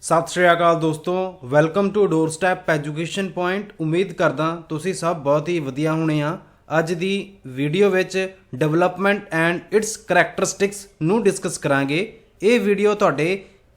सत श्री अकाल दोस्तों, welcome to doorstep education point. उम्मीद करदा तुसी सब बहुत ही वधिया होने आ। अज दी वीडियो विच डेवलपमेंट एंड इट्स करैक्टरिस्टिक्स नू डिस्कस करांगे। ये वीडियो तुहाडे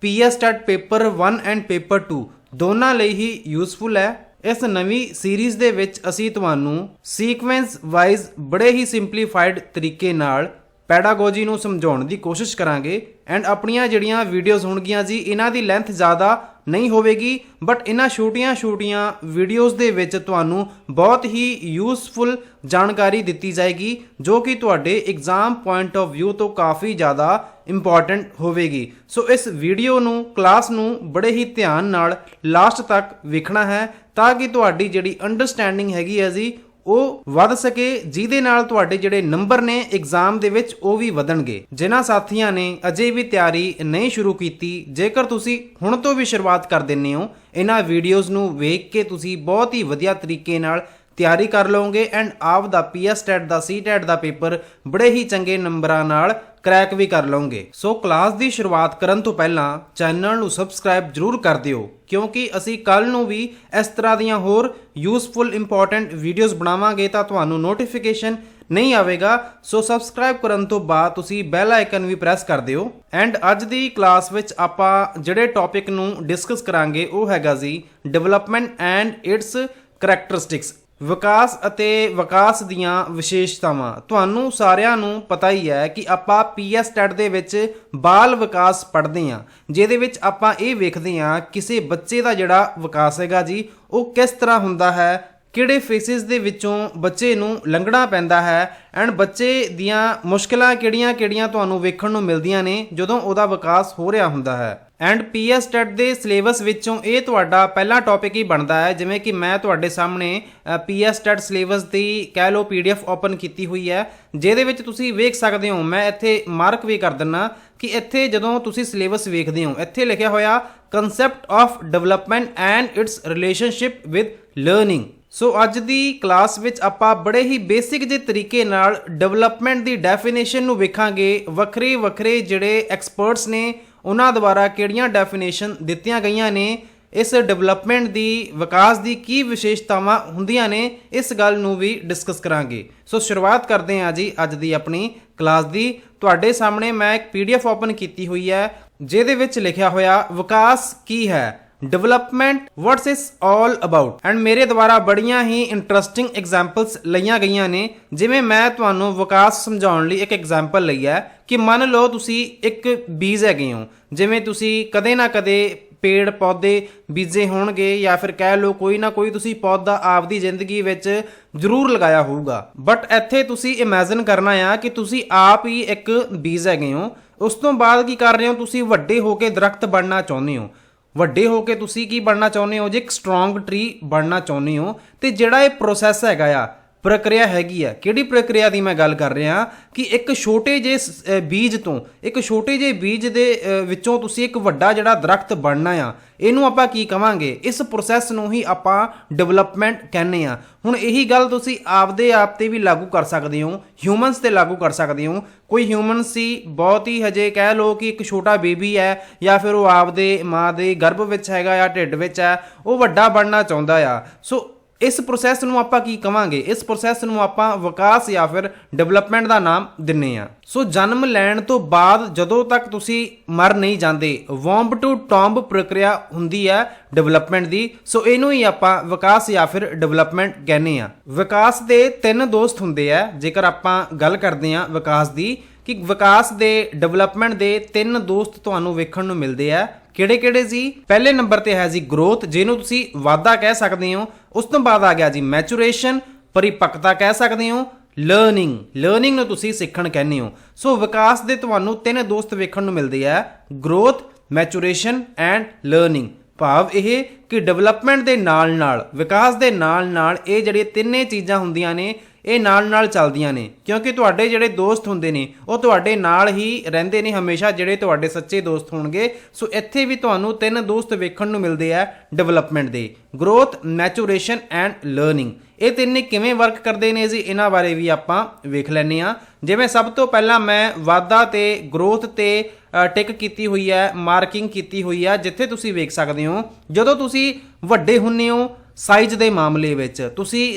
PS TET paper 1 and paper 2 दोनों लई ही यूजफुल है। इस नवीं सीरीज़ दे विच असीं तुहानूं सीक्वेंस वाइज बड़े ही सिंपलीफाइड तरीके नाल पैडागोजी नूं समझाउण दी कोशिश करांगे। एंड अपनियां जिहड़ियां वीडियोज़ होणगियां जी, इन्हां दी लेंथ ज़्यादा नहीं होवेगी, बट इन्हां छोटियां वीडियोज़ दे विच तुहानूं बहुत ही यूजफुल जानकारी दित्ती जाएगी जो कि तुहाडे एग्जाम पॉइंट ऑफ व्यू तो काफ़ी ज़्यादा इंपॉर्टेंट होवेगी। सो इस वीडियो नूं क्लास नूं बड़े ही ध्यान नाल लास्ट तक वेखना है ताकि तुहाडी जिहड़ी अंडरस्टैंडिंग हैगी है जी ਉਹ ਵੱਧ ਸਕੇ, ਜਿਹਦੇ ਨਾਲ ਤੁਹਾਡੇ ਜਿਹੜੇ ਨੰਬਰ ਨੇ ਐਗਜ਼ਾਮ ਦੇ ਵਿੱਚ ਉਹ ਵੀ ਵਧਣਗੇ। ਜਿਨ੍ਹਾਂ ਸਾਥੀਆਂ ਨੇ ਅਜੇ ਵੀ ਤਿਆਰੀ ਨਹੀਂ ਸ਼ੁਰੂ ਕੀਤੀ, ਜੇਕਰ ਤੁਸੀਂ ਹੁਣ ਤੋਂ ਵੀ ਸ਼ੁਰੂਆਤ ਕਰ ਦਿੰਦੇ ਹੋ, ਇਹਨਾਂ ਵੀਡੀਓਜ਼ ਨੂੰ ਵੇਖ ਕੇ ਤੁਸੀਂ ਬਹੁਤ ਹੀ ਵਧੀਆ ਤਰੀਕੇ ਨਾਲ ਤਿਆਰੀ ਕਰ ਲਓਗੇ ਐਂਡ ਆਪ ਦਾ ਪੀਐਸ ਟੈਟ ਦਾ ਸੀ ਟੈਟ ਦਾ ਪੇਪਰ ਬੜੇ ਹੀ ਚੰਗੇ ਨੰਬਰਾਂ ਨਾਲ क्रैक भी कर लोगे। सो क्लास की शुरुआत करन तो पहला चैनल नूं सबसक्राइब जरूर कर दिओ, क्योंकि असी कल नूं भी इस तरह दीयां होर यूजफुल इंपॉर्टेंट वीडियोज़ बनावांगे तां तुहानूं नोटिफिकेशन नहीं आवेगा। सो सबसक्राइब करन तो बाद तुसी बैल आइकन भी प्रेस कर दिओ। And a the class which आपां जिहड़े टॉपिक नूं डिस्कस करांगे वो हैगा जी डेवलपमेंट एंड इट्स करैक्टरिस्टिक्स, विकास ਅਤੇ ਵਿਕਾਸ ਦੀਆਂ ਵਿਸ਼ੇਸ਼ਤਾਵਾਂ। ਤੁਹਾਨੂੰ ਸਾਰਿਆਂ ਨੂੰ ਪਤਾ ਹੀ ਹੈ ਕਿ ਆਪਾਂ ਪੀਐਸ ਟੈਟ ਦੇ ਵਿੱਚ ਬਾਲ ਵਿਕਾਸ ਪੜ੍ਹਦੇ ਹਾਂ, ਜਿਹਦੇ ਵਿੱਚ ਆਪਾਂ ਇਹ ਵੇਖਦੇ ਹਾਂ ਕਿਸੇ ਬੱਚੇ ਦਾ ਜਿਹੜਾ ਵਿਕਾਸ ਹੈਗਾ ਜੀ ਉਹ ਕਿਸ ਤਰ੍ਹਾਂ ਹੁੰਦਾ ਹੈ, ਕਿਹੜੇ ਫੇਸਿਸ ਦੇ ਵਿੱਚੋਂ ਬੱਚੇ ਨੂੰ ਲੰਘਣਾ ਪੈਂਦਾ ਹੈ ਐਂਡ ਬੱਚੇ ਦੀਆਂ ਮੁਸ਼ਕਿਲਾਂ ਕਿਹੜੀਆਂ ਤੁਹਾਨੂੰ ਵੇਖਣ ਨੂੰ ਮਿਲਦੀਆਂ ਨੇ ਜਦੋਂ ਉਹਦਾ ਵਿਕਾਸ ਹੋ ਰਿਹਾ ਹੁੰਦਾ ਹੈ। ਐਂਡ ਪੀਐਸ ਟੈਟ ਦੇ ਸਿਲੇਬਸ ਵਿੱਚੋਂ ਇਹ ਤੁਹਾਡਾ ਪਹਿਲਾ ਟੌਪਿਕ ਹੀ ਬਣਦਾ ਹੈ। ਜਿਵੇਂ ਕਿ ਮੈਂ ਤੁਹਾਡੇ ਸਾਹਮਣੇ ਪੀਐਸ ਟੈਟ ਸਿਲੇਬਸ ਦੀ ਕਹਿ ਲਓ ਪੀਡੀਐਫ ਓਪਨ ਕੀਤੀ ਹੋਈ ਹੈ, ਜਿਹਦੇ ਵਿੱਚ ਤੁਸੀਂ ਵੇਖ ਸਕਦੇ ਹੋ। ਮੈਂ ਇੱਥੇ ਮਾਰਕ ਵੀ ਕਰ ਦਿੰਨਾ ਕਿ ਇੱਥੇ ਜਦੋਂ ਤੁਸੀਂ ਸਿਲੇਬਸ ਵੇਖਦੇ ਹੋ, ਇੱਥੇ ਲਿਖਿਆ ਹੋਇਆ concept of development and its relationship with learning. So ਅੱਜ ਦੀ ਕਲਾਸ ਵਿੱਚ ਆਪਾਂ ਬੜੇ ਹੀ ਬੇਸਿਕ ਜਿਹੇ ਤਰੀਕੇ ਨਾਲ ਡਿਵੈਲਪਮੈਂਟ ਦੀ ਡੈਫੀਨੇਸ਼ਨ ਨੂੰ ਵੇਖਾਂਗੇ। ਵੱਖਰੇ ਜਿਹੜੇ ਐਕਸਪਰਟਸ ਨੇ ਉਹਨਾਂ ਦੁਆਰਾ ਕਿਹੜੀਆਂ ਡੈਫੀਨੇਸ਼ਨ ਦਿੱਤੀਆਂ ਗਈਆਂ ਨੇ, ਇਸ ਡਿਵੈਲਪਮੈਂਟ ਦੀ ਵਿਕਾਸ ਦੀ ਕੀ ਵਿਸ਼ੇਸ਼ਤਾਵਾਂ ਹੁੰਦੀਆਂ ਨੇ, ਇਸ ਗੱਲ ਨੂੰ ਵੀ ਡਿਸਕਸ ਕਰਾਂਗੇ। ਸੋ ਸ਼ੁਰੂਆਤ ਕਰਦੇ ਹਾਂ ਜੀ ਅੱਜ ਦੀ ਆਪਣੀ ਕਲਾਸ ਦੀ। ਤੁਹਾਡੇ ਸਾਹਮਣੇ ਮੈਂ ਇੱਕ ਪੀਡੀਐਫ ਓਪਨ ਕੀਤੀ ਹੋਈ ਹੈ, ਜਿਹਦੇ ਵਿੱਚ ਲਿਖਿਆ ਹੋਇਆ ਵਿਕਾਸ ਕੀ ਹੈ, development what's it's all about. And ਮੇਰੇ ਦੁਆਰਾ ਬੜੀਆਂ ਹੀ ਇੰਟਰਸਟਿੰਗ ਐਗਜ਼ਾਮਪਲਸ ਲਈਆਂ ਗਈਆਂ ਨੇ। ਜਿਵੇਂ ਮੈਂ ਤੁਹਾਨੂੰ ਵਿਕਾਸ ਸਮਝਾਉਣ ਲਈ ਇੱਕ ਐਗਜ਼ਾਮਪਲ ਲਈ ਹੈ ਕਿ ਮੰਨ ਲਓ ਤੁਸੀਂ ਇੱਕ ਬੀਜ ਹੈਗੇ ਹੋ, ਜਿਵੇਂ ਤੁਸੀਂ ਕਦੇ ਨਾ ਕਦੇ ਪੇੜ ਪੌਦੇ ਬੀਜੇ ਹੋਣਗੇ ਜਾਂ ਫਿਰ ਕਹਿ ਲਓ ਕੋਈ ਨਾ ਕੋਈ ਤੁਸੀਂ ਪੌਦਾ ਆਪਦੀ ਜ਼ਿੰਦਗੀ ਵਿੱਚ ਜ਼ਰੂਰ ਲਗਾਇਆ ਹੋਊਗਾ। ਬਟ ਇੱਥੇ ਤੁਸੀਂ ਇਮੈਜਿਨ ਕਰਨਾ ਆ ਕਿ ਤੁਸੀਂ ਆਪ ਹੀ ਇੱਕ ਬੀਜ ਹੈਗੇ ਹੋ। ਉਸ ਤੋਂ ਬਾਅਦ ਕੀ ਕਰ ਰਹੇ ਹੋ, ਤੁਸੀਂ ਵੱਡੇ ਹੋ ਕੇ ਦਰਖਤ ਬਣਨਾ ਚਾਹੁੰਦੇ ਹੋ। ਵੱਡੇ ਹੋ ਕੇ ਤੁਸੀਂ ਕੀ ਬਣਨਾ ਚਾਹੁੰਦੇ ਹੋ ਜੀ, ਇੱਕ ਸਟਰੋਂਗ ਟਰੀ ਬਣਨਾ ਚਾਹੁੰਦੇ ਹੋ। ਤੇ ਜਿਹੜਾ ਇਹ ਪ੍ਰੋਸੈਸ ਹੈਗਾ ਆ, ਪ੍ਰਕਿਰਿਆ ਹੈਗੀ ਆ, ਕਿਹੜੀ ਪ੍ਰਕਿਰਿਆ ਦੀ ਮੈਂ ਗੱਲ ਕਰ ਰਿਹਾ ਕਿ ਇੱਕ ਛੋਟੇ ਜਿਹੇ ਬੀਜ ਤੋਂ, ਇੱਕ ਛੋਟੇ ਜਿਹੇ ਬੀਜ ਦੇ ਵਿੱਚੋਂ ਤੁਸੀਂ ਇੱਕ ਵੱਡਾ ਜਿਹੜਾ ਦਰਖਤ ਬਣਨਾ ਆ, ਇਹਨੂੰ ਆਪਾਂ ਕੀ ਕਵਾਂਗੇ, ਇਸ ਪ੍ਰੋਸੈਸ ਨੂੰ ਹੀ ਆਪਾਂ ਡਿਵੈਲਪਮੈਂਟ ਕਹਿੰਦੇ ਆ। ਹੁਣ ਇਹੀ ਗੱਲ ਤੁਸੀਂ ਆਪਦੇ ਆਪ ਤੇ ਵੀ ਲਾਗੂ ਕਰ ਸਕਦੇ ਹੋ, ਹਿਊਮਨਸ ਤੇ ਲਾਗੂ ਕਰ ਸਕਦੇ ਹੋ। ਕੋਈ ਹਿਊਮਨ ਸੀ ਬਹੁਤ ਹੀ ਹਜੇ ਕਹਿ ਲਓ ਕਿ ਇੱਕ ਛੋਟਾ ਬੇਬੀ ਹੈ ਜਾਂ ਫਿਰ ਉਹ ਆਪਦੇ ਮਾਂ ਦੇ ਗਰਭ ਵਿੱਚ ਹੈਗਾ ਜਾਂ ਢਿੱਡ ਵਿੱਚ ਹੈ, ਉਹ ਵੱਡਾ ਬਣਨਾ ਚਾਹੁੰਦਾ ਆ। ਸੋ ਇਸ ਪ੍ਰੋਸੈਸ ਨੂੰ ਆਪਾਂ ਕੀ ਕਵਾਂਗੇ, ਇਸ ਪ੍ਰੋਸੈਸ ਨੂੰ ਆਪਾਂ ਵਿਕਾਸ ਜਾਂ ਫਿਰ ਡਿਵੈਲਪਮੈਂਟ ਦਾ ਨਾਮ ਦਿੰਨੇ ਆ। ਸੋ ਜਨਮ ਲੈਣ ਤੋਂ ਬਾਅਦ ਜਦੋਂ ਤੱਕ ਤੁਸੀਂ ਮਰ ਨਹੀਂ ਜਾਂਦੇ, ਵੌਂਬ ਟੂ ਟੌਂਬ ਪ੍ਰਕਿਰਿਆ ਹੁੰਦੀ ਹੈ ਡਿਵੈਲਪਮੈਂਟ ਦੀ। ਸੋ ਇਹਨੂੰ ਹੀ ਆਪਾਂ ਵਿਕਾਸ ਜਾਂ ਫਿਰ ਡਿਵੈਲਪਮੈਂਟ ਕਹਿੰਦੇ ਆ। ਵਿਕਾਸ ਦੇ 3 ਦੋਸਤ ਹੁੰਦੇ ਆ। ਜੇਕਰ ਆਪਾਂ ਗੱਲ ਕਰਦੇ ਆ ਵਿਕਾਸ ਦੀ, ਕਿ ਵਿਕਾਸ ਦੇ ਡਿਵੈਲਪਮੈਂਟ ਦੇ 3 ਦੋਸਤ ਤੁਹਾਨੂੰ ਵੇਖਣ ਨੂੰ ਮਿਲਦੇ ਆ। ਕਿਹੜੇ ਜੀ? ਪਹਿਲੇ ਨੰਬਰ ਤੇ ਹੈ ਜੀ ਗਰੋਥ, ਜਿਹਨੂੰ ਤੁਸੀਂ ਵਾਧਾ ਕਹਿ ਸਕਦੇ ਹੋ। ਉਸ ਤੋਂ ਬਾਅਦ ਆ ਗਿਆ ਜੀ ਮੈਚੂਰੇਸ਼ਨ, ਪਰਿਪੱਕਤਾ ਕਹਿ ਸਕਦੇ ਹੋ। ਲਰਨਿੰਗ ਨੂੰ ਤੁਸੀਂ ਸਿੱਖਣ ਕਹਿੰਦੇ ਹੋ। ਸੋ ਵਿਕਾਸ ਦੇ ਤੁਹਾਨੂੰ 3 ਦੋਸਤ ਵੇਖਣ ਨੂੰ ਮਿਲਦੇ ਆ, ਗਰੋਥ, ਮੈਚੂਰੇਸ਼ਨ ਐਂਡ ਲਰਨਿੰਗ। ਭਾਵ ਇਹ ਕਿ ਡਿਵੈਲਪਮੈਂਟ ਦੇ ਨਾਲ ਨਾਲ, ਵਿਕਾਸ ਦੇ ਨਾਲ ਨਾਲ ਇਹ ਜਿਹੜੀਆਂ ਤਿੰਨੇ ਚੀਜ਼ਾਂ ਹੁੰਦੀਆਂ ਨੇ, ਇਹ ਨਾਲ ਚੱਲਦੀਆਂ ਨੇ, ਕਿਉਂਕਿ ਤੁਹਾਡੇ ਜਿਹੜੇ ਦੋਸਤ ਹੁੰਦੇ ਨੇ ਉਹ ਤੁਹਾਡੇ ਨਾਲ ਹੀ ਰਹਿੰਦੇ ਨੇ ਹਮੇਸ਼ਾ, ਜਿਹੜੇ ਤੁਹਾਡੇ ਸੱਚੇ ਦੋਸਤ ਹੋਣਗੇ। ਸੋ ਇੱਥੇ ਵੀ ਤੁਹਾਨੂੰ 3 ਦੋਸਤ ਵੇਖਣ ਨੂੰ ਮਿਲਦੇ ਆ ਡਿਵੈਲਪਮੈਂਟ ਦੇ, ਗਰੋਥ, ਮੈਚੂਰੇਸ਼ਨ ਐਂਡ ਲਰਨਿੰਗ। ਇਹ ਤਿੰਨੇ ਕਿਵੇਂ ਵਰਕ ਕਰਦੇ ਨੇ ਜੀ, ਇਹਨਾਂ ਬਾਰੇ ਵੀ ਆਪਾਂ ਵੇਖ ਲੈਂਦੇ ਹਾਂ। ਜਿਵੇਂ ਸਭ ਤੋਂ ਪਹਿਲਾਂ ਮੈਂ ਵਾਧਾ ਤੇ ਗਰੋਥ ਤੇ ਟਿਕ ਕੀਤੀ ਹੋਈ ਹੈ, ਮਾਰਕਿੰਗ ਕੀਤੀ ਹੋਈ ਹੈ। ਜਿੱਥੇ ਤੁਸੀਂ ਵੇਖ ਸਕਦੇ ਹੋ ਜਦੋਂ ਤੁਸੀਂ ਵੱਡੇ ਹੁੰਦੇ ਹੋ ਸਾਈਜ਼ ਦੇ ਮਾਮਲੇ ਵਿੱਚ,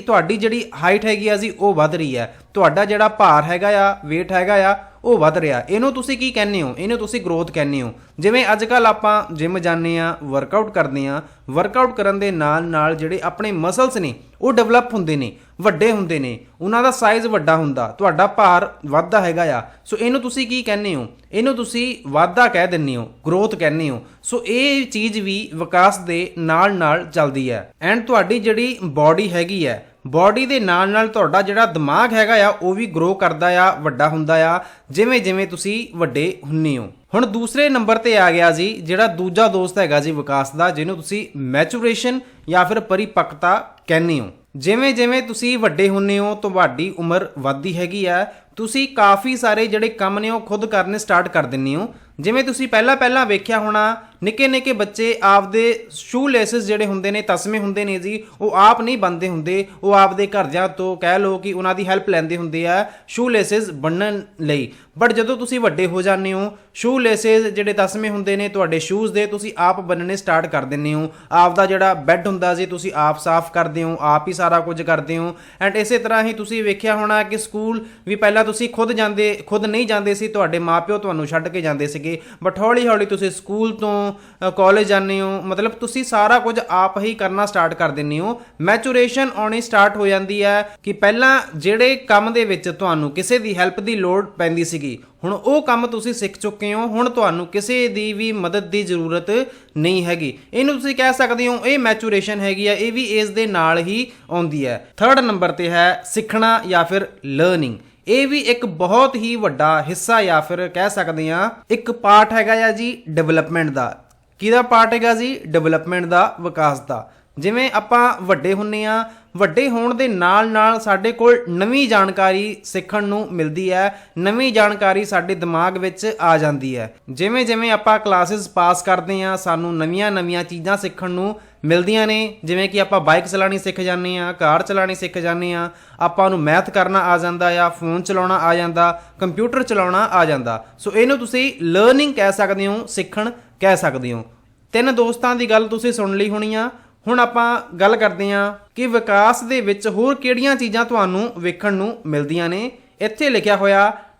ਤੁਹਾਡੀ ਜਿਹੜੀ ਹਾਈਟ ਹੈਗੀ ਆ ਜੀ ਉਹ ਵੱਧ ਰਹੀ ਹੈ, ਤੁਹਾਡਾ ਜਿਹੜਾ ਭਾਰ ਹੈਗਾ ਆ, weight ਹੈਗਾ ਆ ਉਹ ਵੱਧ ਰਿਹਾ। ਇਹਨੂੰ ਤੁਸੀਂ ਕੀ ਕਹਿੰਦੇ ਹੋ? ਇਹਨੂੰ ਤੁਸੀਂ ਗਰੋਥ ਕਹਿੰਦੇ ਹੋ। ਜਿਵੇਂ ਅੱਜ ਕੱਲ੍ਹ ਆਪਾਂ ਜਿਮ ਜਾਂਦੇ ਹਾਂ, ਵਰਕਆਊਟ ਕਰਦੇ ਹਾਂ, ਵਰਕਆਊਟ ਕਰਨ ਦੇ ਨਾਲ ਜਿਹੜੇ ਆਪਣੇ ਮਸਲਸ ਨੇ ਉਹ ਡਿਵੈਲਪ ਹੁੰਦੇ ਨੇ, ਵੱਡੇ ਹੁੰਦੇ ਨੇ, ਉਹਨਾਂ ਦਾ ਸਾਈਜ਼ ਵੱਡਾ ਹੁੰਦਾ, ਤੁਹਾਡਾ ਭਾਰ ਵੱਧਦਾ ਹੈਗਾ ਆ। ਸੋ ਇਹਨੂੰ ਤੁਸੀਂ ਕੀ ਕਹਿੰਦੇ ਹੋ? ਇਹਨੂੰ ਤੁਸੀਂ ਵਾਧਾ ਕਹਿ ਦਿੰਦੇ ਹੋ, ਗਰੋਥ ਕਹਿੰਦੇ ਹੋ। ਸੋ ਇਹ ਚੀਜ਼ ਵੀ ਵਿਕਾਸ ਦੇ ਨਾਲ ਚੱਲਦੀ ਹੈ। ਐਂਡ ਤੁਹਾਡੀ ਜਿਹੜੀ ਬਾਡੀ ਹੈਗੀ ਹੈ, ਬਾਡੀ ਦੇ ਨਾਲ ਤੁਹਾਡਾ ਜਿਹੜਾ ਦਿਮਾਗ ਹੈਗਾ ਆ ਉਹ ਵੀ ਗਰੋ ਕਰਦਾ ਆ, ਵੱਡਾ ਹੁੰਦਾ ਆ ਜਿਵੇਂ ਤੁਸੀਂ ਵੱਡੇ ਹੁੰਦੇ ਹੋ। ਹੁਣ ਦੂਸਰੇ ਨੰਬਰ ਤੇ ਆ ਗਿਆ ਜੀ ਜਿਹੜਾ ਦੂਜਾ ਦੋਸਤ ਹੈਗਾ ਜੀ ਵਿਕਾਸ ਦਾ, ਜਿਹਨੂੰ ਤੁਸੀਂ ਮੈਚੂਰੇਸ਼ਨ ਜਾਂ ਫਿਰ ਪਰਿਪੱਕਤਾ ਕਹਿੰਦੇ ਹੋ। ਜਿਵੇਂ ਤੁਸੀਂ ਵੱਡੇ ਹੁੰਦੇ ਹੋ ਤੁਹਾਡੀ ਉਮਰ ਵੱਧਦੀ ਹੈਗੀ ਆ, ਤੁਸੀਂ ਕਾਫੀ ਸਾਰੇ ਜਿਹੜੇ ਕੰਮ ਨੇ ਉਹ ਖੁਦ ਕਰਨੇ ਸਟਾਰਟ ਕਰ ਦਿੰਦੇ ਹੋ। ਜਿਵੇਂ ਤੁਸੀਂ ਪਹਿਲਾਂ ਵੇਖਿਆ ਹੋਣਾ, ਨਿੱਕੇ ਬੱਚੇ ਆਪਦੇ ਸ਼ੂ ਲੇਸਿਸ ਜਿਹੜੇ ਹੁੰਦੇ ਨੇ, ਤਸਮੇ ਹੁੰਦੇ ਨੇ ਜੀ, ਉਹ ਆਪ ਨਹੀਂ ਬੰਨਦੇ ਹੁੰਦੇ, ਉਹ ਆਪਦੇ ਘਰਦਿਆਂ ਤੋਂ ਕਹਿ ਲਓ ਕਿ ਉਹਨਾਂ ਦੀ ਹੈਲਪ ਲੈਂਦੇ ਹੁੰਦੇ ਆ ਸ਼ੂ ਲੇਸਿਸ ਬੰਨਣ ਲਈ। ਬਟ ਜਦੋਂ ਤੁਸੀਂ ਵੱਡੇ ਹੋ ਜਾਂਦੇ ਹੋ, ਸ਼ੂ ਲੇਸਿਸ ਜਿਹੜੇ ਤਸਮੇ ਹੁੰਦੇ ਨੇ ਤੁਹਾਡੇ ਸ਼ੂਜ਼ ਦੇ, ਤੁਸੀਂ ਆਪ ਬੰਨਣੇ ਸਟਾਰਟ ਕਰ ਦਿੰਦੇ ਹੋ। ਆਪ ਦਾ ਜਿਹੜਾ ਬੈੱਡ ਹੁੰਦਾ ਜੀ ਤੁਸੀਂ ਆਪ ਸਾਫ਼ ਕਰਦੇ ਹੋ, ਆਪ ਹੀ ਸਾਰਾ ਕੁਝ ਕਰਦੇ ਹੋ। ਐਂਡ ਇਸੇ ਤਰ੍ਹਾਂ ਹੀ ਤੁਸੀਂ ਵੇਖਿਆ ਹੋਣਾ ਕਿ ਸਕੂਲ ਵੀ ਪਹਿਲਾਂ ਤੁਸੀਂ ਖੁਦ ਨਹੀਂ ਜਾਂਦੇ ਸੀ, ਤੁਹਾਡੇ ਮਾਪਿਓ ਤੁਹਾਨੂੰ ਛੱਡ ਕੇ ਜਾਂਦੇ ਸੀਗੇ, ਬਟ ਹੌਲੀ ਤੁਸੀਂ ਸਕੂਲ ਤੋਂ ਕਾਲਜ ਜਾਂਦੇ ਹੋ, ਮਤਲਬ ਤੁਸੀਂ ਸਾਰਾ ਕੁਝ ਆਪ ਹੀ ਕਰਨਾ ਸਟਾਰਟ ਕਰ ਦਿੰਦੇ ਹੋ। ਮੈਚੂਰੇਸ਼ਨ ਆਉਣੀ ਸਟਾਰਟ ਹੋ ਜਾਂਦੀ ਹੈ ਕਿ ਪਹਿਲਾਂ ਜਿਹੜੇ ਕੰਮ ਦੇ ਵਿੱਚ ਤੁਹਾਨੂੰ ਕਿਸੇ ਦੀ ਹੈਲਪ ਦੀ ਲੋੜ ਪੈਂਦੀ ਸੀਗੀ, ਹੁਣ ਉਹ ਕੰਮ ਤੁਸੀਂ ਸਿੱਖ ਚੁੱਕੇ ਹੋ, ਹੁਣ ਤੁਹਾਨੂੰ ਕਿਸੇ ਦੀ ਵੀ ਮਦਦ ਦੀ ਜ਼ਰੂਰਤ ਨਹੀਂ ਹੈਗੀ। ਇਹਨੂੰ ਤੁਸੀਂ ਕਹਿ ਸਕਦੇ ਹੋ ਇਹ ਮੈਚੂਰੇਸ਼ਨ ਹੈਗੀ ਆ, ਇਹ ਵੀ ਏਜ ਦੇ ਨਾਲ ਹੀ ਆਉਂਦੀ ਹੈ। 3rd ਨੰਬਰ ਤੇ ਹੈ ਸਿੱਖਣਾ ਜਾਂ ਫਿਰ ਲਰਨਿੰਗ। ਇਹ ਵੀ ਇੱਕ ਬਹੁਤ ਹੀ ਵੱਡਾ ਹਿੱਸਾ ਜਾਂ ਫਿਰ ਕਹਿ ਸਕਦੇ ਹਾਂ ਇੱਕ ਪਾਰਟ ਹੈਗਾ ਆ ਜੀ ਡਿਵੈਲਪਮੈਂਟ ਦਾ। ਕਿਹਦਾ ਪਾਰਟ ਹੈਗਾ ਜੀ? ਡਿਵੈਲਪਮੈਂਟ ਦਾ, ਵਿਕਾਸ ਦਾ। ਜਿਵੇਂ ਆਪਾਂ ਵੱਡੇ ਹੁੰਦੇ ਆ, ਵੱਡੇ ਹੋਣ ਦੇ ਨਾਲ ਸਾਡੇ ਕੋਲ ਨਵੀਂ ਜਾਣਕਾਰੀ ਸਿੱਖਣ ਨੂੰ ਮਿਲਦੀ ਹੈ, ਨਵੀਂ ਜਾਣਕਾਰੀ ਸਾਡੇ ਦਿਮਾਗ ਵਿੱਚ ਆ ਜਾਂਦੀ ਹੈ। ਜਿਵੇਂ ਆਪਾਂ ਕਲਾਸਿਸ ਪਾਸ ਕਰਦੇ ਹਾਂ, ਸਾਨੂੰ ਨਵੀਆਂ ਚੀਜ਼ਾਂ ਸਿੱਖਣ ਨੂੰ ਮਿਲਦੀਆਂ ਨੇ। ਜਿਵੇਂ ਕਿ ਆਪਾਂ ਬਾਈਕ ਚਲਾਉਣੀ ਸਿੱਖ ਜਾਂਦੇ ਹਾਂ, ਕਾਰ ਚਲਾਉਣੀ ਸਿੱਖ ਜਾਂਦੇ ਹਾਂ, ਆਪਾਂ ਨੂੰ ਮੈਥ ਕਰਨਾ ਆ ਜਾਂਦਾ ਆ, ਫੋਨ ਚਲਾਉਣਾ ਆ ਜਾਂਦਾ, ਕੰਪਿਊਟਰ ਚਲਾਉਣਾ ਆ ਜਾਂਦਾ। ਸੋ ਇਹਨੂੰ ਤੁਸੀਂ ਲਰਨਿੰਗ ਕਹਿ ਸਕਦੇ ਹੋ, ਸਿੱਖਣ ਕਹਿ ਸਕਦੇ ਹੋ। 3 ਦੋਸਤਾਂ ਦੀ ਗੱਲ ਤੁਸੀਂ ਸੁਣ ਲਈ ਹੋਣੀ ਆ। ਹੁਣ ਆਪਾਂ ਗੱਲ ਕਰਦੇ ਹਾਂ ਕਿ ਵਿਕਾਸ ਦੇ ਵਿੱਚ ਹੋਰ ਕਿਹੜੀਆਂ ਚੀਜ਼ਾਂ ਤੁਹਾਨੂੰ ਵੇਖਣ ਨੂੰ ਮਿਲਦੀਆਂ ਨੇ। ਇੱਥੇ ਲਿਖਿਆ ਹੋਇਆ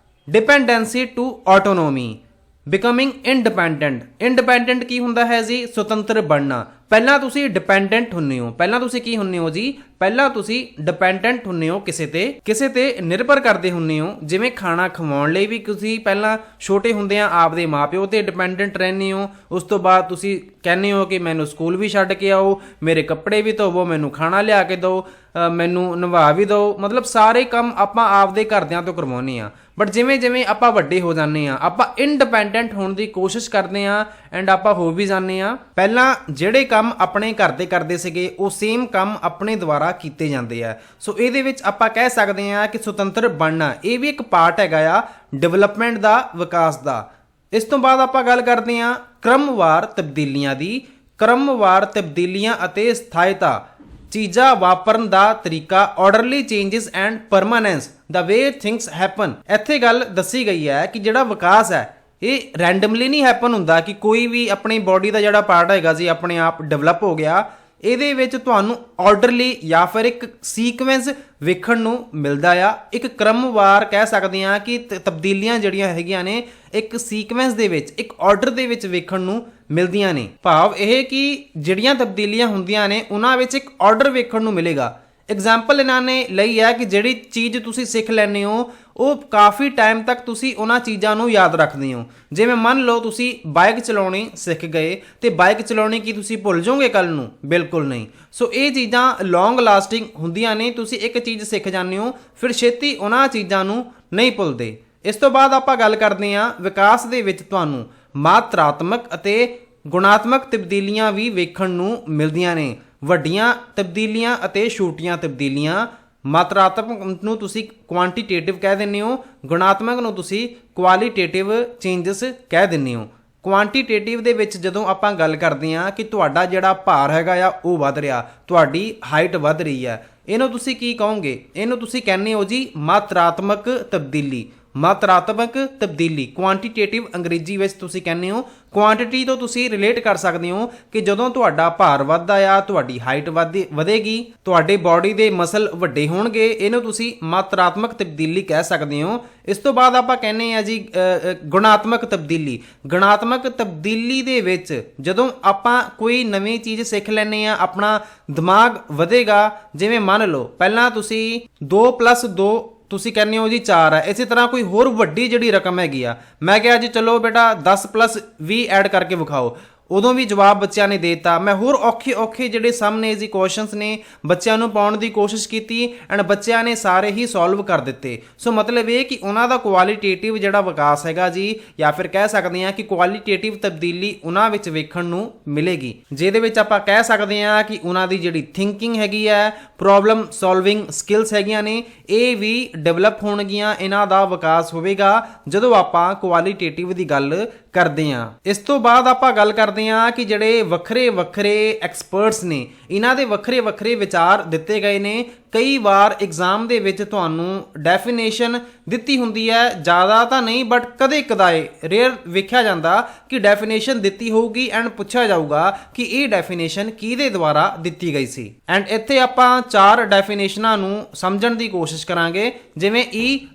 ਡਿਪੈਂਡੈਂਸੀ ਟੂ ਆਟੋਨੋਮੀ, ਬਿਕਮਿੰਗ ਇੰਡੀਪੈਂਡੈਂਟ ਕੀ ਹੁੰਦਾ ਹੈ ਜੀ? ਸੁਤੰਤਰ ਬਣਨਾ। ਪਹਿਲਾਂ ਤੁਸੀਂ ਡਿਪੈਂਡੈਂਟ ਹੁੰਦੇ ਹੋ, ਪਹਿਲਾਂ ਤੁਸੀਂ ਕੀ ਹੁੰਦੇ ਹੋ ਜੀ? ਪਹਿਲਾਂ ਤੁਸੀਂ ਡਿਪੈਂਡੈਂਟ ਹੁੰਦੇ ਹੋ, ਕਿਸੇ ਤੇ ਨਿਰਭਰ ਕਰਦੇ ਹੁੰਦੇ ਹੋ। ਜਿਵੇਂ ਖਾਣਾ ਖਵਾਉਣ ਲਈ ਵੀ ਤੁਸੀਂ ਪਹਿਲਾਂ ਛੋਟੇ ਹੁੰਦੇ ਆ ਆਪਦੇ ਮਾਪਿਓ ਤੇ ਡਿਪੈਂਡੈਂਟ ਰਹਿੰਦੇ ਹੋ। ਉਸ ਤੋਂ ਬਾਅਦ ਤੁਸੀਂ ਕਹਿੰਦੇ ਹੋ ਕਿ ਮੈਨੂੰ ਸਕੂਲ ਵੀ ਛੱਡ ਕੇ ਆਓ, ਮੇਰੇ ਕੱਪੜੇ ਵੀ ਧੋਵੋ, ਮੈਨੂੰ ਖਾਣਾ ਲਿਆ ਕੇ ਦਿਓ, ਮੈਨੂੰ ਨਵਾ ਵੀ ਦਿਓ। ਮਤਲਬ ਸਾਰੇ ਕੰਮ ਆਪਾਂ ਆਪਦੇ ਘਰਦਿਆਂ ਤੋਂ ਕਰਵਾਉਂਦੇ ਆ। ਬਟ ਜਿਵੇਂ ਆਪਾਂ ਵੱਡੇ ਹੋ ਜਾਂਦੇ ਆ, ਆਪਾਂ ਇੰਡੀਪੈਂਡੈਂਟ ਹੋਣ ਦੀ ਕੋਸ਼ਿਸ਼ ਕਰਦੇ ਆ ਐਂਡ ਆਪਾਂ ਹੋ ਵੀ ਜਾਂਦੇ ਆ। ਪਹਿਲਾਂ ਜਿਹੜੇ ਕੰਮ ਆਪਣੇ ਘਰ ਦੇ ਕਰਦੇ ਸੀਗੇ ਉਹ ਸੇਮ ਕੰਮ ਆਪਣੇ ਦੁਆਰਾ ਕੀਤੇ ਜਾਂਦੇ ਆ। ਸੋ ਇਹਦੇ ਵਿੱਚ ਆਪਾਂ ਕਹਿ ਸਕਦੇ ਆ ਕਿ ਸੁਤੰਤਰ ਬਣਨਾ ਇਹ ਵੀ ਇੱਕ ਪਾਰਟ ਹੈਗਾ ਆ ਡਿਵੈਲਪਮੈਂਟ ਦਾ, ਵਿਕਾਸ ਦਾ। ਇਸ ਤੋਂ ਬਾਅਦ ਆਪਾਂ ਗੱਲ ਕਰਦੇ ਆ ਕ੍ਰਮਵਾਰ ਤਬਦੀਲੀਆਂ ਦੀ। ਕ੍ਰਮਵਾਰ ਤਬਦੀਲੀਆਂ ਅਤੇ ਸਥਾਇਤਾ, ਚੀਜ਼ਾਂ ਵਾਪਰਨ ਦਾ ਤਰੀਕਾ, orderly changes and permanence, the way things happen. ਇੱਥੇ ਗੱਲ ਦੱਸੀ ਗਈ ਹੈ ਕਿ ਜਿਹੜਾ ਵਿਕਾਸ ਹੈ ਇਹ ਰੈਂਡਮਲੀ ਨਹੀਂ ਹੈਪਨ ਹੁੰਦਾ ਕਿ ਕੋਈ ਵੀ ਆਪਣੀ ਬਾਡੀ ਦਾ ਜਿਹੜਾ ਪਾਰਟ ਹੈਗਾ ਜੀ ਆਪਣੇ ਆਪ ਡਿਵੈਲਪ ਹੋ ਗਿਆ। ਇਹਦੇ ਵਿੱਚ ਤੁਹਾਨੂੰ ਆਰਡਰਲੀ ਜਾਂ ਫਿਰ ਇੱਕ ਸੀਕੁਐਂਸ ਵੇਖਣ ਨੂੰ ਮਿਲਦਾ ਆ। ਇੱਕ ਕ੍ਰਮਵਾਰ ਕਹਿ ਸਕਦੇ ਹਾਂ ਕਿ ਤਬਦੀਲੀਆਂ ਜਿਹੜੀਆਂ ਹੈਗੀਆਂ ਨੇ ਇੱਕ ਸੀਕੁਐਂਸ ਦੇ ਵਿੱਚ, ਇੱਕ ਆਰਡਰ ਦੇ ਵਿੱਚ ਵੇਖਣ ਨੂੰ ਮਿਲਦੀਆਂ ਨੇ। ਭਾਵ ਇਹ ਕਿ ਜਿਹੜੀਆਂ ਤਬਦੀਲੀਆਂ ਹੁੰਦੀਆਂ ਨੇ ਉਹਨਾਂ ਵਿੱਚ ਇੱਕ ਆਰਡਰ ਵੇਖਣ ਨੂੰ ਮਿਲੇਗਾ। ਐਗਜ਼ਾਮਪਲ ਇਹਨਾਂ ਨੇ ਲਈ ਹੈ ਕਿ ਜਿਹੜੀ ਚੀਜ਼ ਤੁਸੀਂ ਸਿੱਖ ਲੈਂਦੇ ਹੋ ਉਹ ਕਾਫੀ ਟਾਈਮ ਤੱਕ ਤੁਸੀਂ ਉਹਨਾਂ ਚੀਜ਼ਾਂ ਨੂੰ ਯਾਦ ਰੱਖਦੇ ਹੋ। ਜਿਵੇਂ ਮੰਨ ਲਓ ਤੁਸੀਂ ਬਾਈਕ ਚਲਾਉਣੀ ਸਿੱਖ ਗਏ ਤੇ ਬਾਈਕ ਚਲਾਉਣੀ ਕੀ ਤੁਸੀਂ ਭੁੱਲ ਜਾਓਗੇ ਕੱਲ ਨੂੰ? ਬਿਲਕੁਲ ਨਹੀਂ। ਸੋ ਇਹ ਚੀਜ਼ਾਂ ਲੌਂਗ ਲਾਸਟਿੰਗ ਹੁੰਦੀਆਂ ਨੇ। ਤੁਸੀਂ ਇੱਕ ਚੀਜ਼ ਸਿੱਖ ਜਾਂਦੇ ਹੋ ਫਿਰ ਛੇਤੀ ਉਹਨਾਂ ਚੀਜ਼ਾਂ ਨੂੰ ਨਹੀਂ ਭੁੱਲਦੇ। ਇਸ ਤੋਂ ਬਾਅਦ ਆਪਾਂ ਗੱਲ ਕਰਦੇ ਹਾਂ ਵਿਕਾਸ ਦੇ ਵਿੱਚ ਤੁਹਾਨੂੰ ਮਾਤਰਾਤਮਕ ਅਤੇ ਗੁਣਾਤਮਕ ਤਬਦੀਲੀਆਂ ਵੀ ਵੇਖਣ ਨੂੰ ਮਿਲਦੀਆਂ ਨੇ। ਵੱਡੀਆਂ ਤਬਦੀਲੀਆਂ ਅਤੇ ਛੋਟੀਆਂ ਤਬਦੀਲੀਆਂ ਮਾਤਰਾਤਮਕ ਨੂੰ ਤੁਸੀਂ ਕੁਆਂਟੀਟੇਟਿਵ ਕਹਿ ਦਿੰਦੇ ਹੋ, ਗੁਣਾਤਮਕ ਨੂੰ ਤੁਸੀਂ ਕੁਆਲੀਟੇਟਿਵ ਚੇਂਜਸ ਕਹਿ ਦਿੰਦੇ ਹੋ। ਕੁਆਂਟੀਟੇਟਿਵ ਦੇ ਵਿੱਚ ਜਦੋਂ ਆਪਾਂ ਗੱਲ ਕਰਦੇ ਹਾਂ ਕਿ ਤੁਹਾਡਾ ਜਿਹੜਾ ਭਾਰ ਹੈਗਾ ਆ ਉਹ ਵੱਧ ਰਿਹਾ, ਤੁਹਾਡੀ ਹਾਈਟ ਵੱਧ ਰਹੀ ਹੈ, ਇਹਨੂੰ ਤੁਸੀਂ ਕੀ ਕਹੋਗੇ? ਇਹਨੂੰ ਤੁਸੀਂ ਕਹਿੰਦੇ ਹੋ ਜੀ ਮਾਤਰਾਤਮਕ ਤਬਦੀਲੀ। ਮਾਤਰਾਤਮਕ ਤਬਦੀਲੀ ਕੁਆਂਟੀਟੇਟਿਵ ਅੰਗਰੇਜ਼ੀ ਵਿੱਚ ਤੁਸੀਂ ਕਹਿੰਦੇ ਹੋ। ਕੁਆਂਟਿਟੀ ਤੋਂ ਤੁਸੀਂ ਰਿਲੇਟ ਕਰ ਸਕਦੇ ਹੋ ਕਿ ਜਦੋਂ ਤੁਹਾਡਾ ਭਾਰ ਵੱਧਦਾ ਆ, ਤੁਹਾਡੀ ਹਾਈਟ ਵਧੇਗੀ, ਤੁਹਾਡੇ ਬਾਡੀ ਦੇ ਮਸਲ ਵੱਡੇ ਹੋਣਗੇ, ਇਹਨੂੰ ਤੁਸੀਂ ਮਾਤਰਾਤਮਕ ਤਬਦੀਲੀ ਕਹਿ ਸਕਦੇ ਹੋ। ਇਸ ਤੋਂ ਬਾਅਦ ਆਪਾਂ ਕਹਿੰਦੇ ਆ ਜੀ ਗੁਣਾਤਮਕ ਤਬਦੀਲੀ। ਗੁਣਾਤਮਕ ਤਬਦੀਲੀ ਦੇ ਵਿੱਚ ਜਦੋਂ ਆਪਾਂ ਕੋਈ ਨਵੀਂ ਚੀਜ਼ ਸਿੱਖ ਲੈਂਦੇ ਆ, ਆਪਣਾ ਦਿਮਾਗ ਵਧੇਗਾ। ਜਿਵੇਂ ਮੰਨ ਲਓ ਪਹਿਲਾਂ ਤੁਸੀਂ 2+2 ਤੁਸੀਂ ਕਹਿੰਦੇ ਹੋ ਜੀ 4 ਹੈ, ਇਸੇ ਤਰ੍ਹਾਂ ਕੋਈ ਹੋਰ ਵੱਡੀ ਜਿਹੜੀ ਰਕਮ ਹੈਗੀ ਆ, ਮੈਂ ਕਿਹਾ ਜੀ ਚਲੋ ਬੇਟਾ 10+20 ਐਡ ਕਰਕੇ ਵਿਖਾਓ, ਉਦੋਂ ਵੀ ਜਵਾਬ ਬੱਚਿਆਂ ਨੇ ਦੇ ਦਿੱਤਾ। ਮੈਂ ਹੋਰ ਔਖੇ ਜਿਹੜੇ ਸਾਹਮਣੇ ਜੀ ਕੁਐਸਚਨਸ ਨੇ ਬੱਚਿਆਂ ਨੂੰ ਪਾਉਣ ਦੀ ਕੋਸ਼ਿਸ਼ ਕੀਤੀ ਐਂਡ ਬੱਚਿਆਂ ਨੇ ਸਾਰੇ ਹੀ ਸੋਲਵ ਕਰ ਦਿੱਤੇ। ਸੋ ਮਤਲਬ ਇਹ ਕਿ ਉਹਨਾਂ ਦਾ ਕੁਆਲੀਟੇਟਿਵ ਜਿਹੜਾ ਵਿਕਾਸ ਹੈਗਾ ਜੀ, ਜਾਂ ਫਿਰ ਕਹਿ ਸਕਦੇ ਹਾਂ ਕਿ ਕੁਆਲੀਟੇਟਿਵ ਤਬਦੀਲੀ ਉਹਨਾਂ ਵਿੱਚ ਵੇਖਣ ਨੂੰ ਮਿਲੇਗੀ, ਜਿਹਦੇ ਵਿੱਚ ਆਪਾਂ ਕਹਿ ਸਕਦੇ ਹਾਂ ਕਿ ਉਹਨਾਂ ਦੀ ਜਿਹੜੀ ਥਿੰਕਿੰਗ ਹੈਗੀ ਹੈ, ਪ੍ਰੋਬਲਮ ਸੋਲਵਿੰਗ ਸਕਿੱਲਸ ਹੈਗੀਆਂ ਨੇ, ਇਹ ਵੀ ਡਿਵੈਲਪ ਹੋਣਗੀਆਂ। ਇਹਨਾਂ ਦਾ ਵਿਕਾਸ ਹੋਵੇਗਾ ਜਦੋਂ ਆਪਾਂ ਕੁਆਲੀਟੇਟਿਵ ਦੀ ਗੱਲ ਕਰਦੇ ਹਾਂ। ਇਸ ਤੋਂ ਬਾਅਦ ਆਪਾਂ ਗੱਲ ਕਰਦੇ ਹਾਂ ਕਿ ਜਿਹੜੇ ਵੱਖਰੇ ਐਕਸਪਰਟਸ ਨੇ, ਇਹਨਾਂ ਦੇ ਵੱਖਰੇ ਵਿਚਾਰ ਦਿੱਤੇ ਗਏ ਨੇ। ਕਈ ਵਾਰ ਐਗਜ਼ਾਮ ਦੇ ਵਿੱਚ ਤੁਹਾਨੂੰ ਡੈਫੀਨੇਸ਼ਨ ਦਿੱਤੀ ਹੁੰਦੀ ਹੈ, ਜ਼ਿਆਦਾ ਤਾਂ ਨਹੀਂ ਬਟ ਕਦੇ ਕਦਾਏ ਰੇਅਰ ਵੇਖਿਆ ਜਾਂਦਾ ਕਿ ਡੈਫੀਨੇਸ਼ਨ ਦਿੱਤੀ ਹੋਊਗੀ ਐਂਡ ਪੁੱਛਿਆ ਜਾਊਗਾ ਕਿ ਇਹ ਡੈਫੀਨੇਸ਼ਨ ਕਿਹਦੇ ਦੁਆਰਾ ਦਿੱਤੀ ਗਈ ਸੀ। ਐਂਡ ਇੱਥੇ ਆਪਾਂ 4 ਡੈਫੀਨੇਸ਼ਨਾਂ ਨੂੰ ਸਮਝਣ ਦੀ ਕੋਸ਼ਿਸ਼ ਕਰਾਂਗੇ। ਜਿਵੇਂ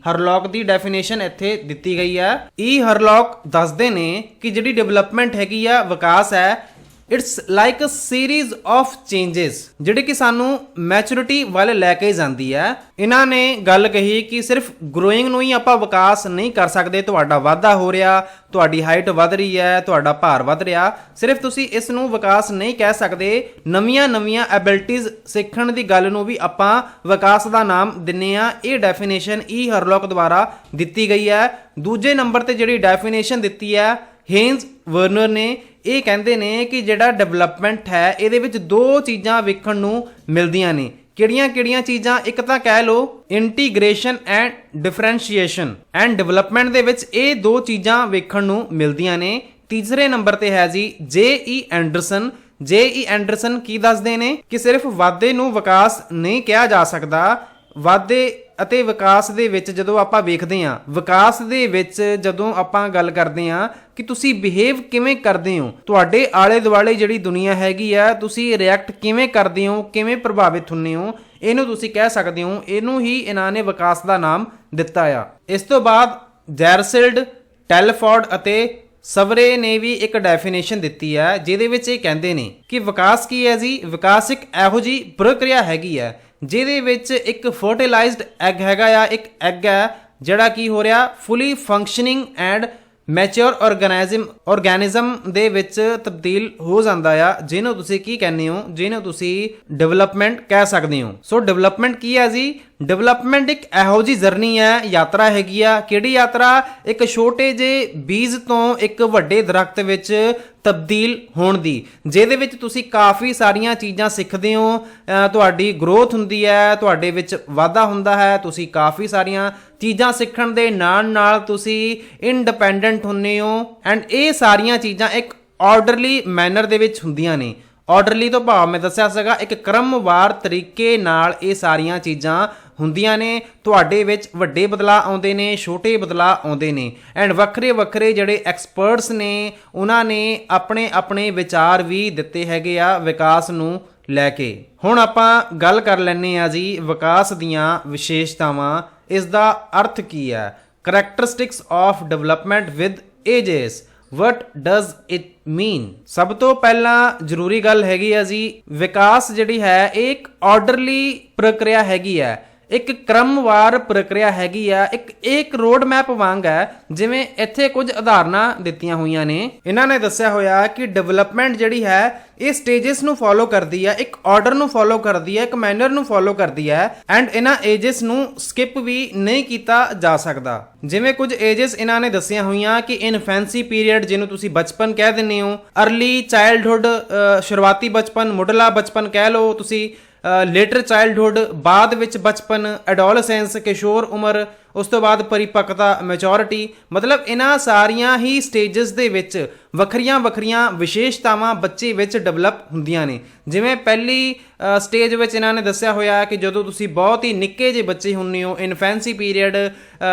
ਹਰਲੌਕ ਦੀ ਡੈਫੀਨੇਸ਼ਨ ਇੱਥੇ ਦਿੱਤੀ ਗਈ ਹੈ। ਹਰਲੌਕ ਦੱਸਦੇ ਨੇ ਕਿ ਜਿਹੜੀ ਡਿਵੈਲਪਮੈਂਟ ਹੈਗੀ ਆ, ਵਿਕਾਸ ਹੈ, it's like a series of changes, ਜਿਹੜੇ ਕਿ ਸਾਨੂੰ ਮੈਚੁਰਿਟੀ ਵੱਲ ਲੈ ਕੇ ਜਾਂਦੀ ਹੈ। ਇਹਨਾਂ ਨੇ ਗੱਲ ਕਹੀ ਕਿ ਸਿਰਫ ਗਰੋਇੰਗ ਨੂੰ ਹੀ ਆਪਾਂ ਵਿਕਾਸ ਨਹੀਂ ਕਰ ਸਕਦੇ। ਤੁਹਾਡਾ ਵਾਧਾ ਹੋ ਰਿਹਾ, ਤੁਹਾਡੀ ਹਾਈਟ ਵੱਧ ਰਹੀ ਹੈ, ਤੁਹਾਡਾ ਭਾਰ ਵੱਧ ਰਿਹਾ, ਸਿਰਫ ਤੁਸੀਂ ਇਸ ਨੂੰ ਵਿਕਾਸ ਨਹੀਂ ਕਹਿ ਸਕਦੇ। ਨਵੀਆਂ ਐਬਿਲਿਟੀਜ਼ ਸਿੱਖਣ ਦੀ ਗੱਲ ਨੂੰ ਵੀ ਆਪਾਂ ਵਿਕਾਸ ਦਾ ਨਾਮ ਦਿੰਨੇ ਆ। ਇਹ ਡੈਫੀਨੇਸ਼ਨ ਹਰਲੌਕ ਦੁਆਰਾ ਦਿੱਤੀ ਗਈ ਹੈ। ਦੂਜੇ ਨੰਬਰ ਤੇ ਜਿਹੜੀ ਡੈਫੀਨੇਸ਼ਨ ਦਿੱਤੀ ਹੈ ਹੇਨਜ਼ ਵਰਨਰ ਨੇ, ਇਹ ਕਹਿੰਦੇ ਨੇ ਕਿ ਜਿਹੜਾ ਡਿਵੈਲਪਮੈਂਟ ਹੈ ਇਹਦੇ ਵਿੱਚ 2 ਚੀਜ਼ਾਂ ਵੇਖਣ ਨੂੰ ਮਿਲਦੀਆਂ ਨੇ। ਕਿਹੜੀਆਂ ਚੀਜ਼ਾਂ? ਇੱਕ ਤਾਂ ਕਹਿ ਲਓ integration and differentiation, and development ਦੇ ਵਿੱਚ ਇਹ 2 ਚੀਜ਼ਾਂ ਵੇਖਣ ਨੂੰ ਮਿਲਦੀਆਂ ਨੇ। ਤੀਸਰੇ ਨੰਬਰ ਤੇ ਹੈ ਜੀ ਜੇ ਐਂਡਰਸਨ ਕੀ ਦੱਸਦੇ ਨੇ ਕਿ ਸਿਰਫ ਵਾਧੇ ਨੂੰ ਵਿਕਾਸ ਨਹੀਂ ਕਿਹਾ ਜਾ ਸਕਦਾ। ਵਾਧੇ ਅਤੇ ਵਿਕਾਸ ਦੇ ਵਿੱਚ ਜਦੋਂ ਆਪਾਂ ਵੇਖਦੇ ਹਾਂ, ਵਿਕਾਸ ਦੇ ਵਿੱਚ ਜਦੋਂ ਆਪਾਂ ਗੱਲ ਕਰਦੇ ਹਾਂ ਕਿ ਤੁਸੀਂ ਬਿਹੇਵ ਕਿਵੇਂ ਕਰਦੇ ਹੋ, ਤੁਹਾਡੇ ਆਲੇ ਦੁਆਲੇ ਜਿਹੜੀ ਦੁਨੀਆ ਹੈਗੀ ਆ, ਤੁਸੀਂ ਰਿਐਕਟ ਕਿਵੇਂ ਕਰਦੇ ਹੋ, ਕਿਵੇਂ ਪ੍ਰਭਾਵਿਤ ਹੁੰਦੇ ਹੋ, ਇਹਨੂੰ ਤੁਸੀਂ ਕਹਿ ਸਕਦੇ ਹੋ। ਇਹਨੂੰ ਹੀ ਇਹਨਾਂ ਨੇ ਵਿਕਾਸ ਦਾ ਨਾਮ ਦਿੱਤਾ ਆ। ਇਸ ਤੋਂ ਬਾਅਦ ਜੈਰਸਿਲਡ, ਟੈਲਫੋਰਡ ਅਤੇ ਸਵਰੇ ਨੇ ਵੀ ਇੱਕ ਡੈਫੀਨੇਸ਼ਨ ਦਿੱਤੀ ਹੈ, ਜਿਹਦੇ ਵਿੱਚ ਇਹ ਕਹਿੰਦੇ ਨੇ ਕਿ ਵਿਕਾਸ ਕੀ ਹੈ ਜੀ? ਵਿਕਾਸ ਇੱਕ ਇਹੋ ਜਿਹੀ ਪ੍ਰਕਿਰਿਆ ਹੈਗੀ ਹੈ ਜਿਹਦੇ ਵਿੱਚ ਇੱਕ ਫਰਟੀਲਾਈਜ਼ਡ ਐਗ ਹੈਗਾ ਆ, ਇੱਕ ਐਗ ਹੈ ਜਿਹੜਾ ਕੀ ਹੋ ਰਿਹਾ, ਫੁੱਲੀ ਫੰਕਸ਼ਨਿੰਗ ਐਂਡ ਮੈਚੁਰ ਆਰਗੈਨਿਜ਼ਮ ਦੇ ਵਿੱਚ ਤਬਦੀਲ ਹੋ ਜਾਂਦਾ ਆ, ਜਿਹਨੂੰ ਤੁਸੀਂ ਕੀ ਕਹਿੰਦੇ ਹੋ? ਜਿਹਨੂੰ ਤੁਸੀਂ ਡਿਵੈਲਪਮੈਂਟ ਕਹਿ ਸਕਦੇ ਹੋ। ਸੋ ਡਿਵੈਲਪਮੈਂਟ ਕੀ ਹੈ ਜੀ? ਡਿਵੈਲਪਮੈਂਟ ਇੱਕ ਇਹੋ ਜਿਹੀ ਜਰਨੀ ਹੈ, ਯਾਤਰਾ ਹੈਗੀ ਆ। ਕਿਹੜੀ ਯਾਤਰਾ? ਇੱਕ ਛੋਟੇ ਜਿਹੇ ਬੀਜ ਤੋਂ ਇੱਕ ਵੱਡੇ ਦਰਖਤ ਵਿੱਚ ਤਬਦੀਲ ਹੋਣ ਦੀ, ਜਿਹਦੇ ਵਿੱਚ ਤੁਸੀਂ ਕਾਫੀ ਸਾਰੀਆਂ ਚੀਜ਼ਾਂ ਸਿੱਖਦੇ ਹੋ, ਤੁਹਾਡੀ ਗਰੋਥ ਹੁੰਦੀ ਹੈ, ਤੁਹਾਡੇ ਵਿੱਚ ਵਾਧਾ ਹੁੰਦਾ ਹੈ, ਤੁਸੀਂ ਕਾਫੀ ਸਾਰੀਆਂ ਚੀਜ਼ਾਂ ਸਿੱਖਣ ਦੇ ਨਾਲ ਤੁਸੀਂ ਇੰਡੀਪੈਂਡੈਂਟ ਹੁੰਦੇ ਹੋ। ਐਂਡ ਇਹ ਸਾਰੀਆਂ ਚੀਜ਼ਾਂ ਇੱਕ ਆਰਡਰਲੀ ਮੈਨਰ ਦੇ ਵਿੱਚ ਹੁੰਦੀਆਂ ਨੇ। ਆਰਡਰਲੀ ਤੋਂ ਭਾਵ ਮੈਂ ਦੱਸਿਆ ਸੀਗਾ ਇੱਕ ਕ੍ਰਮਵਾਰ ਤਰੀਕੇ ਨਾਲ ਇਹ ਸਾਰੀਆਂ ਚੀਜ਼ਾਂ ਹੁੰਦੀਆਂ ਨੇ। ਤੁਹਾਡੇ ਵਿੱਚ ਵੱਡੇ ਬਦਲਾਅ ਆਉਂਦੇ ਨੇ, ਛੋਟੇ ਬਦਲਾਅ ਆਉਂਦੇ ਨੇ। ਐਂਡ ਵੱਖਰੇ ਜਿਹੜੇ ਐਕਸਪਰਟਸ ਨੇ ਉਹਨਾਂ ਨੇ ਆਪਣੇ ਵਿਚਾਰ ਵੀ ਦਿੱਤੇ ਹੈਗੇ ਆ ਵਿਕਾਸ ਨੂੰ ਲੈ ਕੇ। ਹੁਣ ਆਪਾਂ ਗੱਲ ਕਰ ਲੈਂਦੇ ਆ ਜੀ ਵਿਕਾਸ ਦੀਆਂ ਵਿਸ਼ੇਸ਼ਤਾਵਾਂ। ਇਸ ਦਾ ਅਰਥ ਕੀ ਹੈ? Characteristics of development with ages. What does it mean? ਸਭ ਤੋਂ ਪਹਿਲਾਂ ਜ਼ਰੂਰੀ ਗੱਲ ਹੈਗੀ ਆ ਜੀ, ਵਿਕਾਸ ਜਿਹੜੀ ਹੈ ਇਹ ਇੱਕ ਆਰਡਰਲੀ ਪ੍ਰਕਿਰਿਆ ਹੈਗੀ ਹੈ, ਇੱਕ ਕ੍ਰਮਵਾਰ ਪ੍ਰਕਿਰਿਆ ਹੈਗੀ ਆ, ਇੱਕ ਰੋਡ ਮੈਪ ਵਾਂਗ ਹੈ। ਜਿਵੇਂ ਇੱਥੇ ਕੁਝ ਉਦਾਹਰਨਾਂ ਦਿੱਤੀਆਂ ਹੋਈਆਂ ਨੇ। ਇਹਨਾਂ ਨੇ ਦੱਸਿਆ ਹੋਇਆ ਕਿ ਡਿਵੈਲਪਮੈਂਟ ਜਿਹੜੀ ਹੈ ਇਹ ਸਟੇਜਸ ਨੂੰ ਫੋਲੋ ਕਰਦੀ ਹੈ, ਇੱਕ ਆਰਡਰ ਨੂੰ ਫੋਲੋ ਕਰਦੀ ਹੈ, ਇੱਕ ਮੈਨਰ ਨੂੰ ਫੋਲੋ ਕਰਦੀ ਹੈ। ਐਂਡ ਇਹਨਾਂ ਏਜਸ ਨੂੰ ਸਕਿਪ ਵੀ ਨਹੀਂ ਕੀਤਾ ਜਾ ਸਕਦਾ। ਜਿਵੇਂ ਕੁਝ ਏਜਸ ਇਹਨਾਂ ਨੇ ਦੱਸੀਆਂ ਹੋਈਆਂ ਕਿ ਇਨਫੈਂਸੀ ਪੀਰੀਅਡ, ਜਿਹਨੂੰ ਤੁਸੀਂ ਬਚਪਨ ਕਹਿ ਦਿੰਦੇ ਹੋ, ਅਰਲੀ ਚਾਈਲਡਹੁੱਡ, ਸ਼ੁਰੂਆਤੀ ਬਚਪਨ, ਮੁੱਢਲਾ ਬਚਪਨ ਕਹਿ ਲਓ ਤੁਸੀਂ, ਲੇਟਰ ਚਾਈਲਡਹੁੱਡ, ਬਾਅਦ ਵਿੱਚ ਬਚਪਨ, ਐਡੋਲਸੈਂਸ ਕਿਸ਼ੋਰ ਉਮਰ, ਉਸ ਤੋਂ ਬਾਅਦ ਪਰਿਪੱਕਤਾ ਮੈਚੋਰਿਟੀ। ਮਤਲਬ ਇਹਨਾਂ ਸਾਰੀਆਂ ਹੀ ਸਟੇਜਸ ਦੇ ਵਿੱਚ ਵੱਖਰੀਆਂ ਵੱਖਰੀਆਂ ਵਿਸ਼ੇਸ਼ਤਾਵਾਂ ਬੱਚੇ ਵਿੱਚ ਡਿਵੈਲਪ ਹੁੰਦੀਆਂ ਨੇ। ਜਿਵੇਂ ਪਹਿਲੀ ਸਟੇਜ ਵਿੱਚ ਇਹਨਾਂ ਨੇ ਦੱਸਿਆ ਹੋਇਆ ਕਿ ਜਦੋਂ ਤੁਸੀਂ ਬਹੁਤ ਹੀ ਨਿੱਕੇ ਜਿਹੇ ਬੱਚੇ ਹੁੰਦੇ ਹੋ, ਇਨਫੈਂਸੀ ਪੀਰੀਅਡ,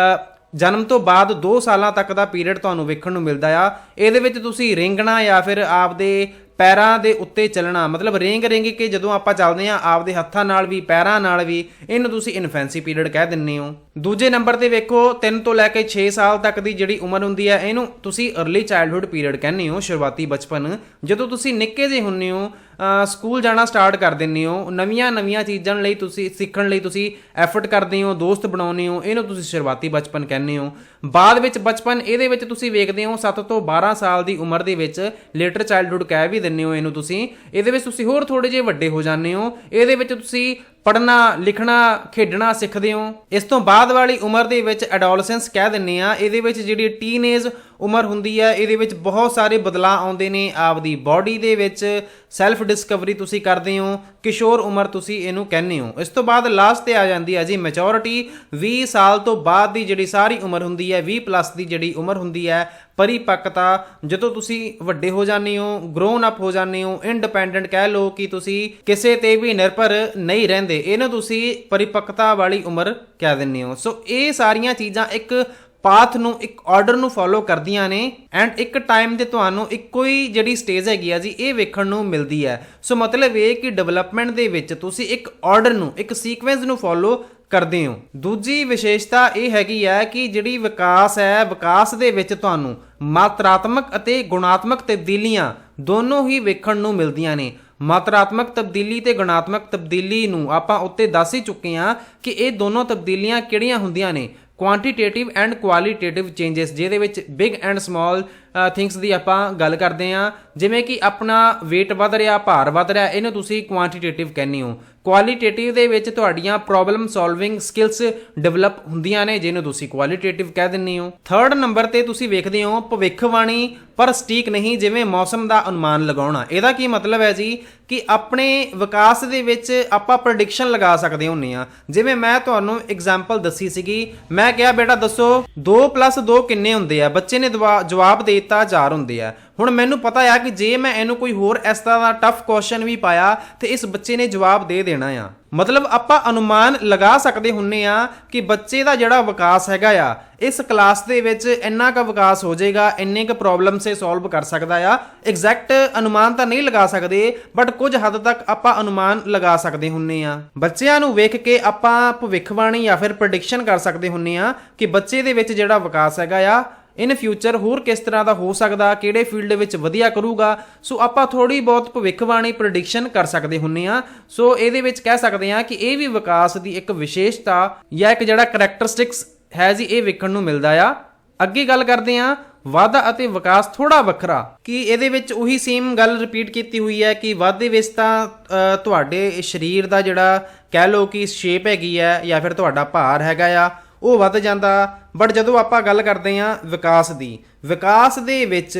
ਜਨਮ ਤੋਂ ਬਾਅਦ 2 ਸਾਲਾਂ ਤੱਕ ਦਾ ਪੀਰੀਅਡ ਤੁਹਾਨੂੰ ਵੇਖਣ ਨੂੰ ਮਿਲਦਾ ਆ। ਇਹਦੇ ਵਿੱਚ ਤੁਸੀਂ ਰਿੰਗਣਾ ਜਾਂ ਫਿਰ ਆਪਦੇ ਪੈਰਾਂ ਦੇ ਉੱਤੇ ਚੱਲਣਾ, ਮਤਲਬ ਰਿੰਗ ਕੇ ਜਦੋਂ ਆਪਾਂ ਚੱਲਦੇ ਹਾਂ ਆਪਦੇ ਹੱਥਾਂ ਨਾਲ ਵੀ ਪੈਰਾਂ ਨਾਲ ਵੀ, ਇਹਨੂੰ ਤੁਸੀਂ ਇਨਫੈਂਸੀ ਪੀਰੀਅਡ ਕਹਿ ਦਿੰਦੇ ਹੋ। ਦੂਜੇ ਨੰਬਰ ਤੇ ਵੇਖੋ 3 ਤੋਂ ਲੈ ਕੇ 6 ਸਾਲ ਤੱਕ ਦੀ ਜਿਹੜੀ ਉਮਰ ਹੁੰਦੀ ਹੈ ਇਹਨੂੰ ਤੁਸੀਂ अर्ਲੀ ਚਾਈਲਡਹੁੱਡ ਪੀਰੀਅਡ ਕਹਿੰਦੇ ਹੋ, ਸ਼ੁਰੂਆਤੀ ਬਚਪਨ। ਜਦੋਂ ਤੁਸੀਂ ਨਿੱਕੇ ਜਿਹੇ ਹੁੰਦੇ ਹੋ, ਸਕੂਲ ਜਾਣਾ ਸਟਾਰਟ ਕਰ ਦਿੰਦੇ ਹੋ, ਨਵੀਆਂ ਚੀਜ਼ਾਂ ਲਈ ਤੁਸੀਂ ਸਿੱਖਣ ਲਈ ਤੁਸੀਂ ਐਫਰਟ ਕਰਦੇ ਹੋ, ਦੋਸਤ ਬਣਾਉਂਦੇ ਹੋ, ਇਹਨੂੰ ਤੁਸੀਂ ਸ਼ੁਰੂਆਤੀ ਬਚਪਨ ਕਹਿੰਦੇ ਹੋ। ਬਾਅਦ ਵਿੱਚ ਬਚਪਨ, ਇਹਦੇ ਵਿੱਚ ਤੁਸੀਂ ਵੇਖਦੇ ਹੋ 7 ਤੋਂ 12 ਸਾਲ ਦੀ ਉਮਰ ਦੇ ਵਿੱਚ ਲੇਟਰ ਚਾਈਲਡਹੁੱਡ ਕਹਿ ਵੀ ਦਿੰਦੇ ਹੋ ਇਹਨੂੰ ਤੁਸੀਂ। ਇਹਦੇ ਵਿੱਚ ਤੁਸੀਂ ਹੋਰ ਥੋੜੇ ਜਿਹੇ ਵੱਡੇ ਹੋ ਜਾਂਦੇ ਹੋ, ਇਹਦੇ ਵਿੱਚ ਤੁਸੀਂ ਪੜ੍ਹਨਾ ਲਿਖਣਾ ਖੇਡਣਾ ਸਿੱਖਦੇ ਹੋ। ਇਸ ਤੋਂ ਬਾਅਦ ਵਾਲੀ ਉਮਰ ਦੇ ਵਿੱਚ ਐਡੋਲਸੈਂਸ ਕਹਿ ਦਿੰਦੇ ਆ। ਇਹਦੇ ਵਿੱਚ ਜਿਹੜੀ ਟੀਨੇਜ ਉਮਰ ਹੁੰਦੀ ਹੈ, ਇਹਦੇ ਵਿੱਚ ਬਹੁਤ ਸਾਰੇ ਬਦਲਾਅ ਆਉਂਦੇ ਨੇ ਆਪਦੀ ਬਾਡੀ ਦੇ ਵਿੱਚ, ਸੈਲਫ ਡਿਸਕਵਰੀ ਤੁਸੀਂ ਕਰਦੇ ਹੋ। ਕਿਸ਼ੋਰ ਉਮਰ ਤੁਸੀਂ ਇਹਨੂੰ ਕਹਿੰਦੇ ਹੋ। ਇਸ ਤੋਂ ਬਾਅਦ ਲਾਸਟ ਤੇ ਆ ਜਾਂਦੀ ਹੈ ਜੀ ਮੈਚੋਰਿਟੀ। 20 ਸਾਲ ਤੋਂ ਬਾਅਦ ਦੀ ਜਿਹੜੀ ਸਾਰੀ ਉਮਰ ਹੁੰਦੀ ਹੈ, 20+ ਦੀ ਜਿਹੜੀ ਉਮਰ ਹੁੰਦੀ ਹੈ। ਪਰਿਪੱਕਤਾ, ਜਦੋਂ ਤੁਸੀਂ ਵੱਡੇ ਹੋ ਜਾਂਦੇ ਹੋ, ਗਰੋਨ ਅਪ ਹੋ ਜਾਂਦੇ ਹੋ, ਇੰਡੀਪੈਂਡੈਂਟ ਕਹਿ ਲਓ ਕਿ ਤੁਸੀਂ ਕਿਸੇ ਤੇ ਵੀ ਨਿਰਭਰ ਨਹੀਂ ਰਹਿੰਦੇ, ਇਹਨੂੰ ਤੁਸੀਂ ਪਰਿਪੱਕਤਾ ਵਾਲੀ ਉਮਰ ਕਹਿ ਦਿੰਦੇ ਹੋ। ਸੋ ਇਹ ਸਾਰੀਆਂ ਚੀਜ਼ਾਂ ਇੱਕ ਪਾਥ ਨੂੰ, ਇੱਕ ਆਰਡਰ ਨੂੰ ਫੋਲੋ ਕਰਦੀਆਂ ਨੇ ਐਂਡ ਇੱਕ ਟਾਈਮ ਤੇ ਤੁਹਾਨੂੰ ਇੱਕੋ ਹੀ ਜਿਹੜੀ ਸਟੇਜ ਹੈਗੀ ਆ ਜੀ ਇਹ ਵੇਖਣ ਨੂੰ ਮਿਲਦੀ ਹੈ। ਸੋ ਮਤਲਬ ਇਹ ਕਿ ਡਿਵੈਲਪਮੈਂਟ ਦੇ ਵਿੱਚ ਤੁਸੀਂ ਇੱਕ ਆਰਡਰ ਨੂੰ, ਇੱਕ ਸੀਕੁਐਂਸ ਨੂੰ ਫੋਲੋ ਕਰਦੇ ਹੋ। ਦੂਜੀ ਵਿਸ਼ੇਸ਼ਤਾ ਇਹ ਹੈਗੀ ਹੈ ਕਿ ਜਿਹੜੀ ਵਿਕਾਸ ਹੈ, ਵਿਕਾਸ ਦੇ ਵਿੱਚ ਤੁਹਾਨੂੰ ਮਾਤਰਾਤਮਕ ਅਤੇ ਗੁਣਾਤਮਕ ਤਬਦੀਲੀਆਂ ਦੋਨੋਂ ਹੀ ਵੇਖਣ ਨੂੰ ਮਿਲਦੀਆਂ ਨੇ। ਮਾਤਰਾਤਮਕ ਤਬਦੀਲੀ ਤੇ ਗੁਣਾਤਮਕ ਤਬਦੀਲੀ ਨੂੰ ਆਪਾਂ ਉੱਤੇ ਦੱਸ ਹੀ ਚੁੱਕੇ ਹਾਂ ਕਿ ਇਹ ਦੋਨੋਂ ਤਬਦੀਲੀਆਂ ਕਿਹੜੀਆਂ ਹੁੰਦੀਆਂ ਨੇ। ਕੁਆਂਟੀਟੇਟਿਵ ਐਂਡ ਕੁਆਲੀਟੇਟਿਵ ਚੇਂਜਸ, ਜਿਹਦੇ ਵਿੱਚ ਬਿਗ ਐਂਡ ਸਮਾਲ ਥਿੰਗਸ ਦੀ ਆਪਾਂ ਗੱਲ ਕਰਦੇ ਹਾਂ। ਜਿਵੇਂ ਕਿ ਆਪਣਾ weight ਵੱਧ ਰਿਹਾ, ਭਾਰ ਵੱਧ ਰਿਹਾ, ਇਹਨੂੰ ਤੁਸੀਂ ਕੁਆਂਟੀਟੇਟਿਵ ਕਹਿੰਦੇ ਹੋ। ਕੁਆਲੀਟੇਟਿਵ ਦੇ ਵਿੱਚ ਤੁਹਾਡੀਆਂ ਪ੍ਰੋਬਲਮ ਸੋਲਵਿੰਗ ਸਕਿੱਲਸ ਡਿਵੈਲਪ ਹੁੰਦੀਆਂ ਨੇ, ਜਿਹਨੂੰ ਤੁਸੀਂ ਕੁਆਲੀਟੇਟਿਵ ਕਹਿ ਦਿੰਦੇ ਹੋ। 3rd ਨੰਬਰ ਤੇ ਤੁਸੀਂ ਵੇਖਦੇ ਹੋ ਭਵਿੱਖਬਾਣੀ ਪਰ ਸਟੀਕ ਨਹੀਂ, ਜਿਵੇਂ ਮੌਸਮ ਦਾ ਅਨੁਮਾਨ ਲਗਾਉਣਾ। ਇਹਦਾ ਕੀ ਮਤਲਬ ਹੈ ਜੀ ਕਿ ਆਪਣੇ ਵਿਕਾਸ ਦੇ ਵਿੱਚ ਆਪਾਂ ਪ੍ਰੈਡਿਕਸ਼ਨ ਲਗਾ ਸਕਦੇ ਹੁੰਦੇ ਆ। ਜਿਵੇਂ ਮੈਂ ਤੁਹਾਨੂੰ ਐਗਜ਼ਾਮਪਲ ਦੱਸੀ ਸੀਗੀ, ਮੈਂ ਕਿਹਾ ਬੇਟਾ ਦੱਸੋ 2 + 2 ਕਿੰਨੇ ਹੁੰਦੇ ਆ, ਬੱਚੇ ਨੇ ਜਵਾਬ ਦੇ ਦਿੱਤਾ 4 ਹੁੰਦੇ ਆ। ਹੁਣ ਮੈਨੂੰ ਪਤਾ ਆ ਕਿ ਜੇ ਮੈਂ ਇਹਨੂੰ ਕੋਈ ਹੋਰ ਇਸ ਤਰ੍ਹਾਂ ਦਾ ਟਫ ਕੁਐਸਚਨ ਵੀ ਪਾਇਆ ਤੇ ਇਸ ਬੱਚੇ ਨੇ ਜਵਾਬ ਦੇ ਦੇਣਾ ਆ। ਮਤਲਬ ਆਪਾਂ ਅਨੁਮਾਨ ਲਗਾ ਸਕਦੇ ਹੁੰਨੇ ਆ ਕਿ ਬੱਚੇ ਦਾ ਜਿਹੜਾ ਵਿਕਾਸ ਹੈਗਾ ਆ, ਇਸ ਕਲਾਸ ਦੇ ਵਿੱਚ ਇੰਨਾ ਕੁ ਵਿਕਾਸ ਹੋ ਜਾਏਗਾ, ਇੰਨੇ ਕੁ ਪ੍ਰੋਬਲਮ ਸੇ ਸੋਲਵ ਕਰ ਸਕਦਾ ਆ। ਐਗਜ਼ੈਕਟ ਅਨੁਮਾਨ ਤਾਂ ਨਹੀਂ ਲਗਾ ਸਕਦੇ, ਬਟ ਕੁਝ ਹੱਦ ਤੱਕ ਆਪਾਂ ਅਨੁਮਾਨ ਲਗਾ ਸਕਦੇ ਹੁੰਨੇ ਆ। ਬੱਚਿਆਂ ਨੂੰ ਵੇਖ ਕੇ ਆਪਾਂ ਭਵਿੱਖਬਾਣੀ ਜਾਂ ਫਿਰ ਪ੍ਰੈਡਿਕਸ਼ਨ ਕਰ ਸਕਦੇ ਹੁੰਨੇ ਆ ਕਿ ਬੱਚੇ ਦੇ ਵਿੱਚ ਜਿਹੜਾ ਵਿਕਾਸ ਹੈਗਾ ਆ ਇਨ ਫਿਊਚਰ ਹੋਰ ਕਿਸ ਤਰ੍ਹਾਂ ਦਾ ਹੋ ਸਕਦਾ, ਕਿਹੜੇ ਫੀਲਡ ਵਿੱਚ ਵਧੀਆ ਕਰੂਗਾ। ਸੋ ਆਪਾਂ ਥੋੜੀ ਬਹੁਤ ਭਵਿੱਖਬਾਣੀ ਪ੍ਰੈਡਿਕਸ਼ਨ ਕਰ ਸਕਦੇ ਹੁੰਨੇ ਆ। ਸੋ ਇਹਦੇ ਵਿੱਚ ਕਹਿ ਸਕਦੇ ਆ ਕਿ ਇਹ ਵੀ ਵਿਕਾਸ ਦੀ ਇੱਕ ਵਿਸ਼ੇਸ਼ਤਾ ਜਾਂ ਇੱਕ ਜਿਹੜਾ ਕਰੈਕਟਰਿਸਟਿਕਸ ਹੈ ਜੀ, ਇਹ ਵੇਖਣ ਨੂੰ ਮਿਲਦਾ ਆ। ਅੱਗੇ ਗੱਲ ਕਰਦੇ ਆ ਵਾਧਾ ਅਤੇ ਵਿਕਾਸ ਥੋੜਾ ਵੱਖਰਾ, ਕਿ ਇਹਦੇ ਵਿੱਚ ਉਹੀ ਸੇਮ ਗੱਲ ਰਿਪੀਟ ਕੀਤੀ ਹੋਈ ਹੈ ਕਿ ਵਾਧੇ ਵਿੱਚ ਤਾਂ ਤੁਹਾਡੇ ਸਰੀਰ ਦਾ ਜਿਹੜਾ ਕਹਿ ਲਓ ਕਿ ਸ਼ੇਪ ਹੈਗੀ ਹੈ ਜਾਂ ਫਿਰ ਤੁਹਾਡਾ ਭਾਰ ਹੈਗਾ ਆ ਉਹ ਵੱਧ ਜਾਂਦਾ। ਬਟ ਜਦੋਂ ਆਪਾਂ ਗੱਲ ਕਰਦੇ ਹਾਂ ਵਿਕਾਸ ਦੀ, ਵਿਕਾਸ ਦੇ ਵਿੱਚ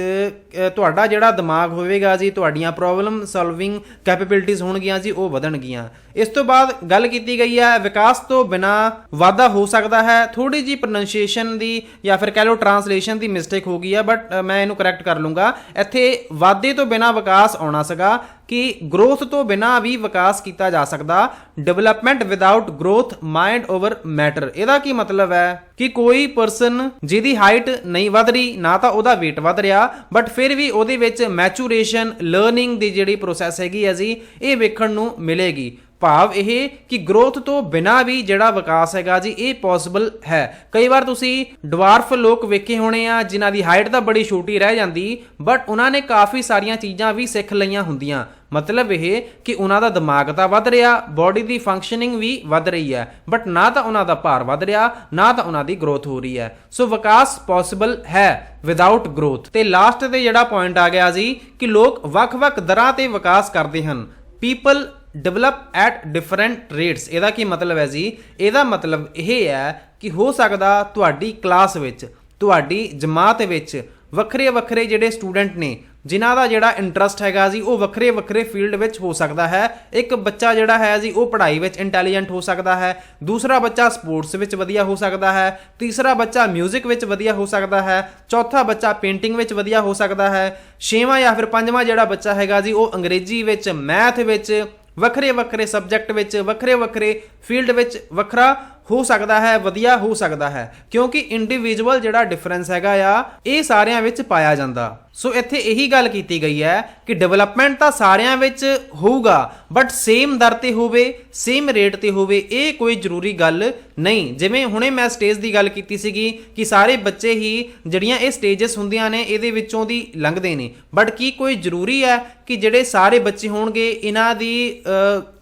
ਤੁਹਾਡਾ ਜਿਹੜਾ ਦਿਮਾਗ ਹੋਵੇਗਾ ਜੀ, ਤੁਹਾਡੀਆਂ ਪ੍ਰੋਬਲਮ ਸੋਲਵਿੰਗ ਕੈਪੇਬਿਲਿਟੀਜ਼ ਹੋਣਗੀਆਂ ਜੀ, ਉਹ ਵਧਣਗੀਆਂ। ਇਸ ਤੋਂ ਬਾਅਦ ਗੱਲ ਕੀਤੀ ਗਈ ਹੈ ਵਿਕਾਸ ਤੋਂ ਬਿਨਾ ਵਾਧਾ ਹੋ ਸਕਦਾ ਹੈ। ਥੋੜੀ ਜੀ ਪ੍ਰੋਨਾਂਸੀਏਸ਼ਨ ਦੀ ਜਾਂ ਫਿਰ ਕਹਿ ਲਓ ਟਰਾਂਸਲੇਸ਼ਨ ਦੀ ਮਿਸਟੇਕ ਹੋ ਗਈ ਹੈ, ਬਟ ਮੈਂ ਇਹਨੂੰ ਕਰੈਕਟ ਕਰ ਲੂੰਗਾ। ਇੱਥੇ ਵਾਧੇ ਤੋਂ ਬਿਨਾ ਵਿਕਾਸ ਆਉਣਾ ਸੀਗਾ ਕਿ ਗਰੋਥ ਤੋਂ ਬਿਨਾ ਵੀ ਵਿਕਾਸ ਕੀਤਾ ਜਾ ਸਕਦਾ। Development without growth mind over matter. ਇਹਦਾ ਕੀ ਮਤਲਬ ਹੈ ਕਿ ਕੋਈ ਪਰਸਨ ਜਿਹਦੀ ਹਾਈਟ ਨਹੀਂ ਵਧ ਰਹੀ, ਨਾ ਤਾਂ ਉਹਦਾ weight ਵਧ ਰਿਹਾ, ਬਟ ਫਿਰ ਵੀ ਉਹਦੇ ਵਿੱਚ ਮੈਚੂਰੇਸ਼ਨ, ਲਰਨਿੰਗ ਦੀ ਜਿਹੜੀ ਪ੍ਰੋਸੈਸ ਹੈਗੀ ਹੈ ਜੀ, ਇਹ ਵੇਖਣ ਨੂੰ ਮਿਲੇਗੀ। ਭਾਵ ਇਹ ਕਿ ਗਰੋਥ ਤੋਂ ਬਿਨਾ ਵੀ ਜਿਹੜਾ ਵਿਕਾਸ ਹੈਗਾ ਜੀ ਇਹ ਪੋਸੀਬਲ ਹੈ। ਕਈ ਵਾਰ ਤੁਸੀਂ ਡਵਾਰਫ ਲੋਕ ਵੇਖੇ ਹੋਣੇ ਆ ਜਿਨ੍ਹਾਂ ਦੀ ਹਾਈਟ ਤਾਂ ਬੜੀ ਛੋਟੀ ਰਹਿ ਜਾਂਦੀ, ਬਟ ਉਹਨਾਂ ਨੇ ਕਾਫੀ ਸਾਰੀਆਂ ਚੀਜ਼ਾਂ ਵੀ ਸਿੱਖ ਲਈਆਂ ਹੁੰਦੀਆਂ। ਮਤਲਬ ਇਹ ਕਿ ਉਹਨਾਂ ਦਾ ਦਿਮਾਗ ਤਾਂ ਵੱਧ ਰਿਹਾ, ਬੋਡੀ ਦੀ ਫੰਕਸ਼ਨਿੰਗ ਵੀ ਵੱਧ ਰਹੀ ਹੈ, ਬਟ ਨਾ ਤਾਂ ਉਹਨਾਂ ਦਾ ਭਾਰ ਵੱਧ ਰਿਹਾ, ਨਾ ਤਾਂ ਉਹਨਾਂ ਦੀ ਗਰੋਥ ਹੋ ਰਹੀ ਹੈ। ਸੋ ਵਿਕਾਸ ਪੋਸੀਬਲ ਹੈ ਵਿਦਆਊਟ ਗਰੋਥ। ਤੇ ਲਾਸਟ ਤੇ ਜਿਹੜਾ ਪੁਆਇੰਟ ਆ ਗਿਆ ਜੀ ਕਿ ਲੋਕ ਵੱਖ-ਵੱਖ ਦਰਾਂ ਤੇ ਵਿਕਾਸ ਕਰਦੇ ਹਨ। People develop at different rates. ਇਹਦਾ ਕੀ ਮਤਲਬ ਹੈ ਜੀ? ਇਹਦਾ ਮਤਲਬ ਇਹ ਹੈ ਕਿ ਹੋ ਸਕਦਾ ਤੁਹਾਡੀ ਕਲਾਸ ਵਿੱਚ, ਤੁਹਾਡੀ ਜਮਾਤ ਵਿੱਚ ਵੱਖਰੇ ਵੱਖਰੇ ਜਿਹੜੇ ਸਟੂਡੈਂਟ ਨੇ ਜਿਨ੍ਹਾਂ ਦਾ ਜਿਹੜਾ ਇੰਟਰਸਟ ਹੈਗਾ ਜੀ ਉਹ ਵੱਖਰੇ ਵੱਖਰੇ ਫੀਲਡ ਵਿੱਚ ਹੋ ਸਕਦਾ ਹੈ। ਇੱਕ ਬੱਚਾ ਜਿਹੜਾ ਹੈ ਜੀ ਉਹ ਪੜ੍ਹਾਈ ਵਿੱਚ ਇੰਟੈਲੀਜੈਂਟ ਹੋ ਸਕਦਾ ਹੈ, ਦੂਸਰਾ ਬੱਚਾ ਸਪੋਰਟਸ ਵਿੱਚ ਵਧੀਆ ਹੋ ਸਕਦਾ ਹੈ, ਤੀਸਰਾ ਬੱਚਾ ਮਿਊਜ਼ਿਕ ਵਿੱਚ ਵਧੀਆ ਹੋ ਸਕਦਾ ਹੈ, ਚੌਥਾ ਬੱਚਾ ਪੇਂਟਿੰਗ ਵਿੱਚ ਵਧੀਆ ਹੋ ਸਕਦਾ ਹੈ, ਛੇਵਾਂ ਜਾਂ ਫਿਰ ਪੰਜਵਾਂ ਜਿਹੜਾ ਬੱਚਾ ਹੈਗਾ ਜੀ ਉਹ ਅੰਗਰੇਜ਼ੀ ਵਿੱਚ, ਮੈਥ ਵਿੱਚ, ਵੱਖਰੇ ਵੱਖਰੇ ਸਬਜੈਕਟ ਵਿੱਚ, ਵੱਖਰੇ ਵੱਖਰੇ ਫੀਲਡ ਵਿੱਚ ਵੱਖਰਾ ਹੋ ਸਕਦਾ ਹੈ, ਵਧੀਆ ਹੋ ਸਕਦਾ ਹੈ, ਕਿਉਂਕਿ ਇੰਡੀਵਿਜੂਅਲ ਜਿਹੜਾ ਡਿਫਰੈਂਸ ਹੈਗਾ ਆ ਇਹ ਸਾਰਿਆਂ ਵਿੱਚ ਪਾਇਆ ਜਾਂਦਾ। ਸੋ ਇੱਥੇ ਇਹੀ ਗੱਲ ਕੀਤੀ ਗਈ ਹੈ ਕਿ ਡਿਵੈਲਪਮੈਂਟ ਤਾਂ ਸਾਰਿਆਂ ਵਿੱਚ ਹੋਊਗਾ, ਬਟ ਸੇਮ ਦਰ ਤੇ ਹੋਵੇ, ਸੇਮ ਰੇਟ ਤੇ ਹੋਵੇ, ਇਹ ਕੋਈ ਜ਼ਰੂਰੀ ਗੱਲ ਨਹੀਂ। ਜਿਵੇਂ ਹੁਣੇ ਮੈਂ ਸਟੇਜ ਦੀ ਗੱਲ ਕੀਤੀ ਸੀਗੀ ਕਿ ਸਾਰੇ ਬੱਚੇ ਹੀ ਜਿਹੜੀਆਂ ਇਹ ਸਟੇਜਸ ਹੁੰਦੀਆਂ ਨੇ ਇਹਦੇ ਵਿੱਚੋਂ ਦੀ ਲੰਘਦੇ ਨੇ, ਬਟ ਕੀ ਕੋਈ ਜ਼ਰੂਰੀ ਹੈ ਕਿ ਜਿਹੜੇ ਸਾਰੇ ਬੱਚੇ ਹੋਣਗੇ ਇਹਨਾਂ ਦੀ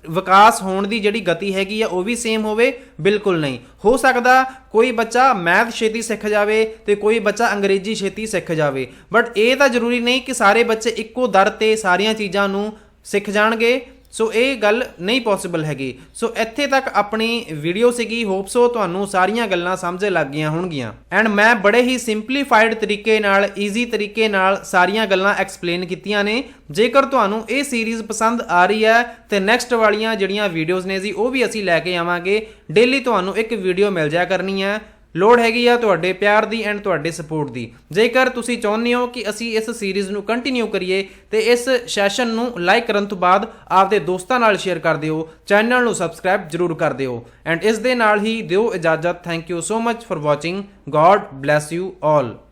ਵਿਕਾਸ ਹੋਣ ਦੀ ਜਿਹੜੀ ਗਤੀ ਹੈਗੀ ਆ ਉਹ ਵੀ ਸੇਮ ਹੋਵੇ? ਬਿਲਕੁਲ ਨਹੀਂ। ਹੋ ਸਕਦਾ ਕੋਈ ਬੱਚਾ ਮੈਥ ਛੇਤੀ ਸਿੱਖ ਜਾਵੇ ਤੇ ਕੋਈ ਬੱਚਾ ਅੰਗਰੇਜ਼ੀ ਛੇਤੀ ਸਿੱਖ ਜਾਵੇ, ਬਟ ਇਹ ਤਾਂ ਜ਼ਰੂਰੀ ਨਹੀਂ ਕਿ ਸਾਰੇ ਬੱਚੇ ਇੱਕੋ ਦਰ ਤੇ ਸਾਰੀਆਂ ਚੀਜ਼ਾਂ ਨੂੰ ਸਿੱਖ ਜਾਣਗੇ। ਸੋ ਇਹ ਗੱਲ ਨਹੀਂ ਪੋਸੀਬਲ ਹੈਗੀ। ਸੋ ਇੱਥੇ ਤੱਕ ਆਪਣੀ ਵੀਡੀਓ ਸੀਗੀ। ਹੋਪ ਸੋ ਤੁਹਾਨੂੰ ਸਾਰੀਆਂ ਗੱਲਾਂ ਸਮਝ ਲੱਗ ਗਈਆਂ ਹੋਣਗੀਆਂ ਐਂਡ ਮੈਂ ਬੜੇ ਹੀ ਸਿੰਪਲੀਫਾਈਡ ਤਰੀਕੇ ਨਾਲ, ਈਜ਼ੀ ਤਰੀਕੇ ਨਾਲ ਸਾਰੀਆਂ ਗੱਲਾਂ ਐਕਸਪਲੇਨ ਕੀਤੀਆਂ ਨੇ। ਜੇਕਰ ਤੁਹਾਨੂੰ ਇਹ ਸੀਰੀਜ਼ ਪਸੰਦ ਆ ਰਹੀ ਹੈ ਤੇ ਨੈਕਸਟ ਵਾਲੀਆਂ ਜਿਹੜੀਆਂ ਵੀਡੀਓਜ਼ ਨੇ ਜੀ ਉਹ ਵੀ ਅਸੀਂ ਲੈ ਕੇ ਆਵਾਂਗੇ। ਡੇਲੀ ਤੁਹਾਨੂੰ ਇੱਕ ਵੀਡੀਓ ਮਿਲ ਜਾਇਆ ਕਰਨੀ ਹੈ। ਲੋੜ ਹੈਗੀ ਆ ਤੁਹਾਡੇ ਪਿਆਰ ਦੀ ਐਂਡ ਤੁਹਾਡੇ ਸਪੋਰਟ ਦੀ। ਜੇਕਰ ਤੁਸੀਂ ਚਾਹੁੰਦੇ ਹੋ ਕਿ ਅਸੀਂ ਇਸ ਸੀਰੀਜ਼ ਨੂੰ ਕੰਟੀਨਿਊ ਕਰੀਏ ਤੇ ਇਸ ਸੈਸ਼ਨ ਨੂੰ ਲਾਈਕ ਕਰਨ ਤੋਂ ਬਾਅਦ ਆਪਦੇ ਦੋਸਤਾਂ ਨਾਲ ਸ਼ੇਅਰ ਕਰ ਦਿਓ, ਚੈਨਲ ਨੂੰ ਸਬਸਕ੍ਰਾਈਬ ਜ਼ਰੂਰ ਕਰ ਦਿਓ ਐਂਡ ਇਸ ਦੇ ਨਾਲ ਹੀ ਦਿਓ ਇਜਾਜ਼ਤ। Thank you so much for watching. God bless you all.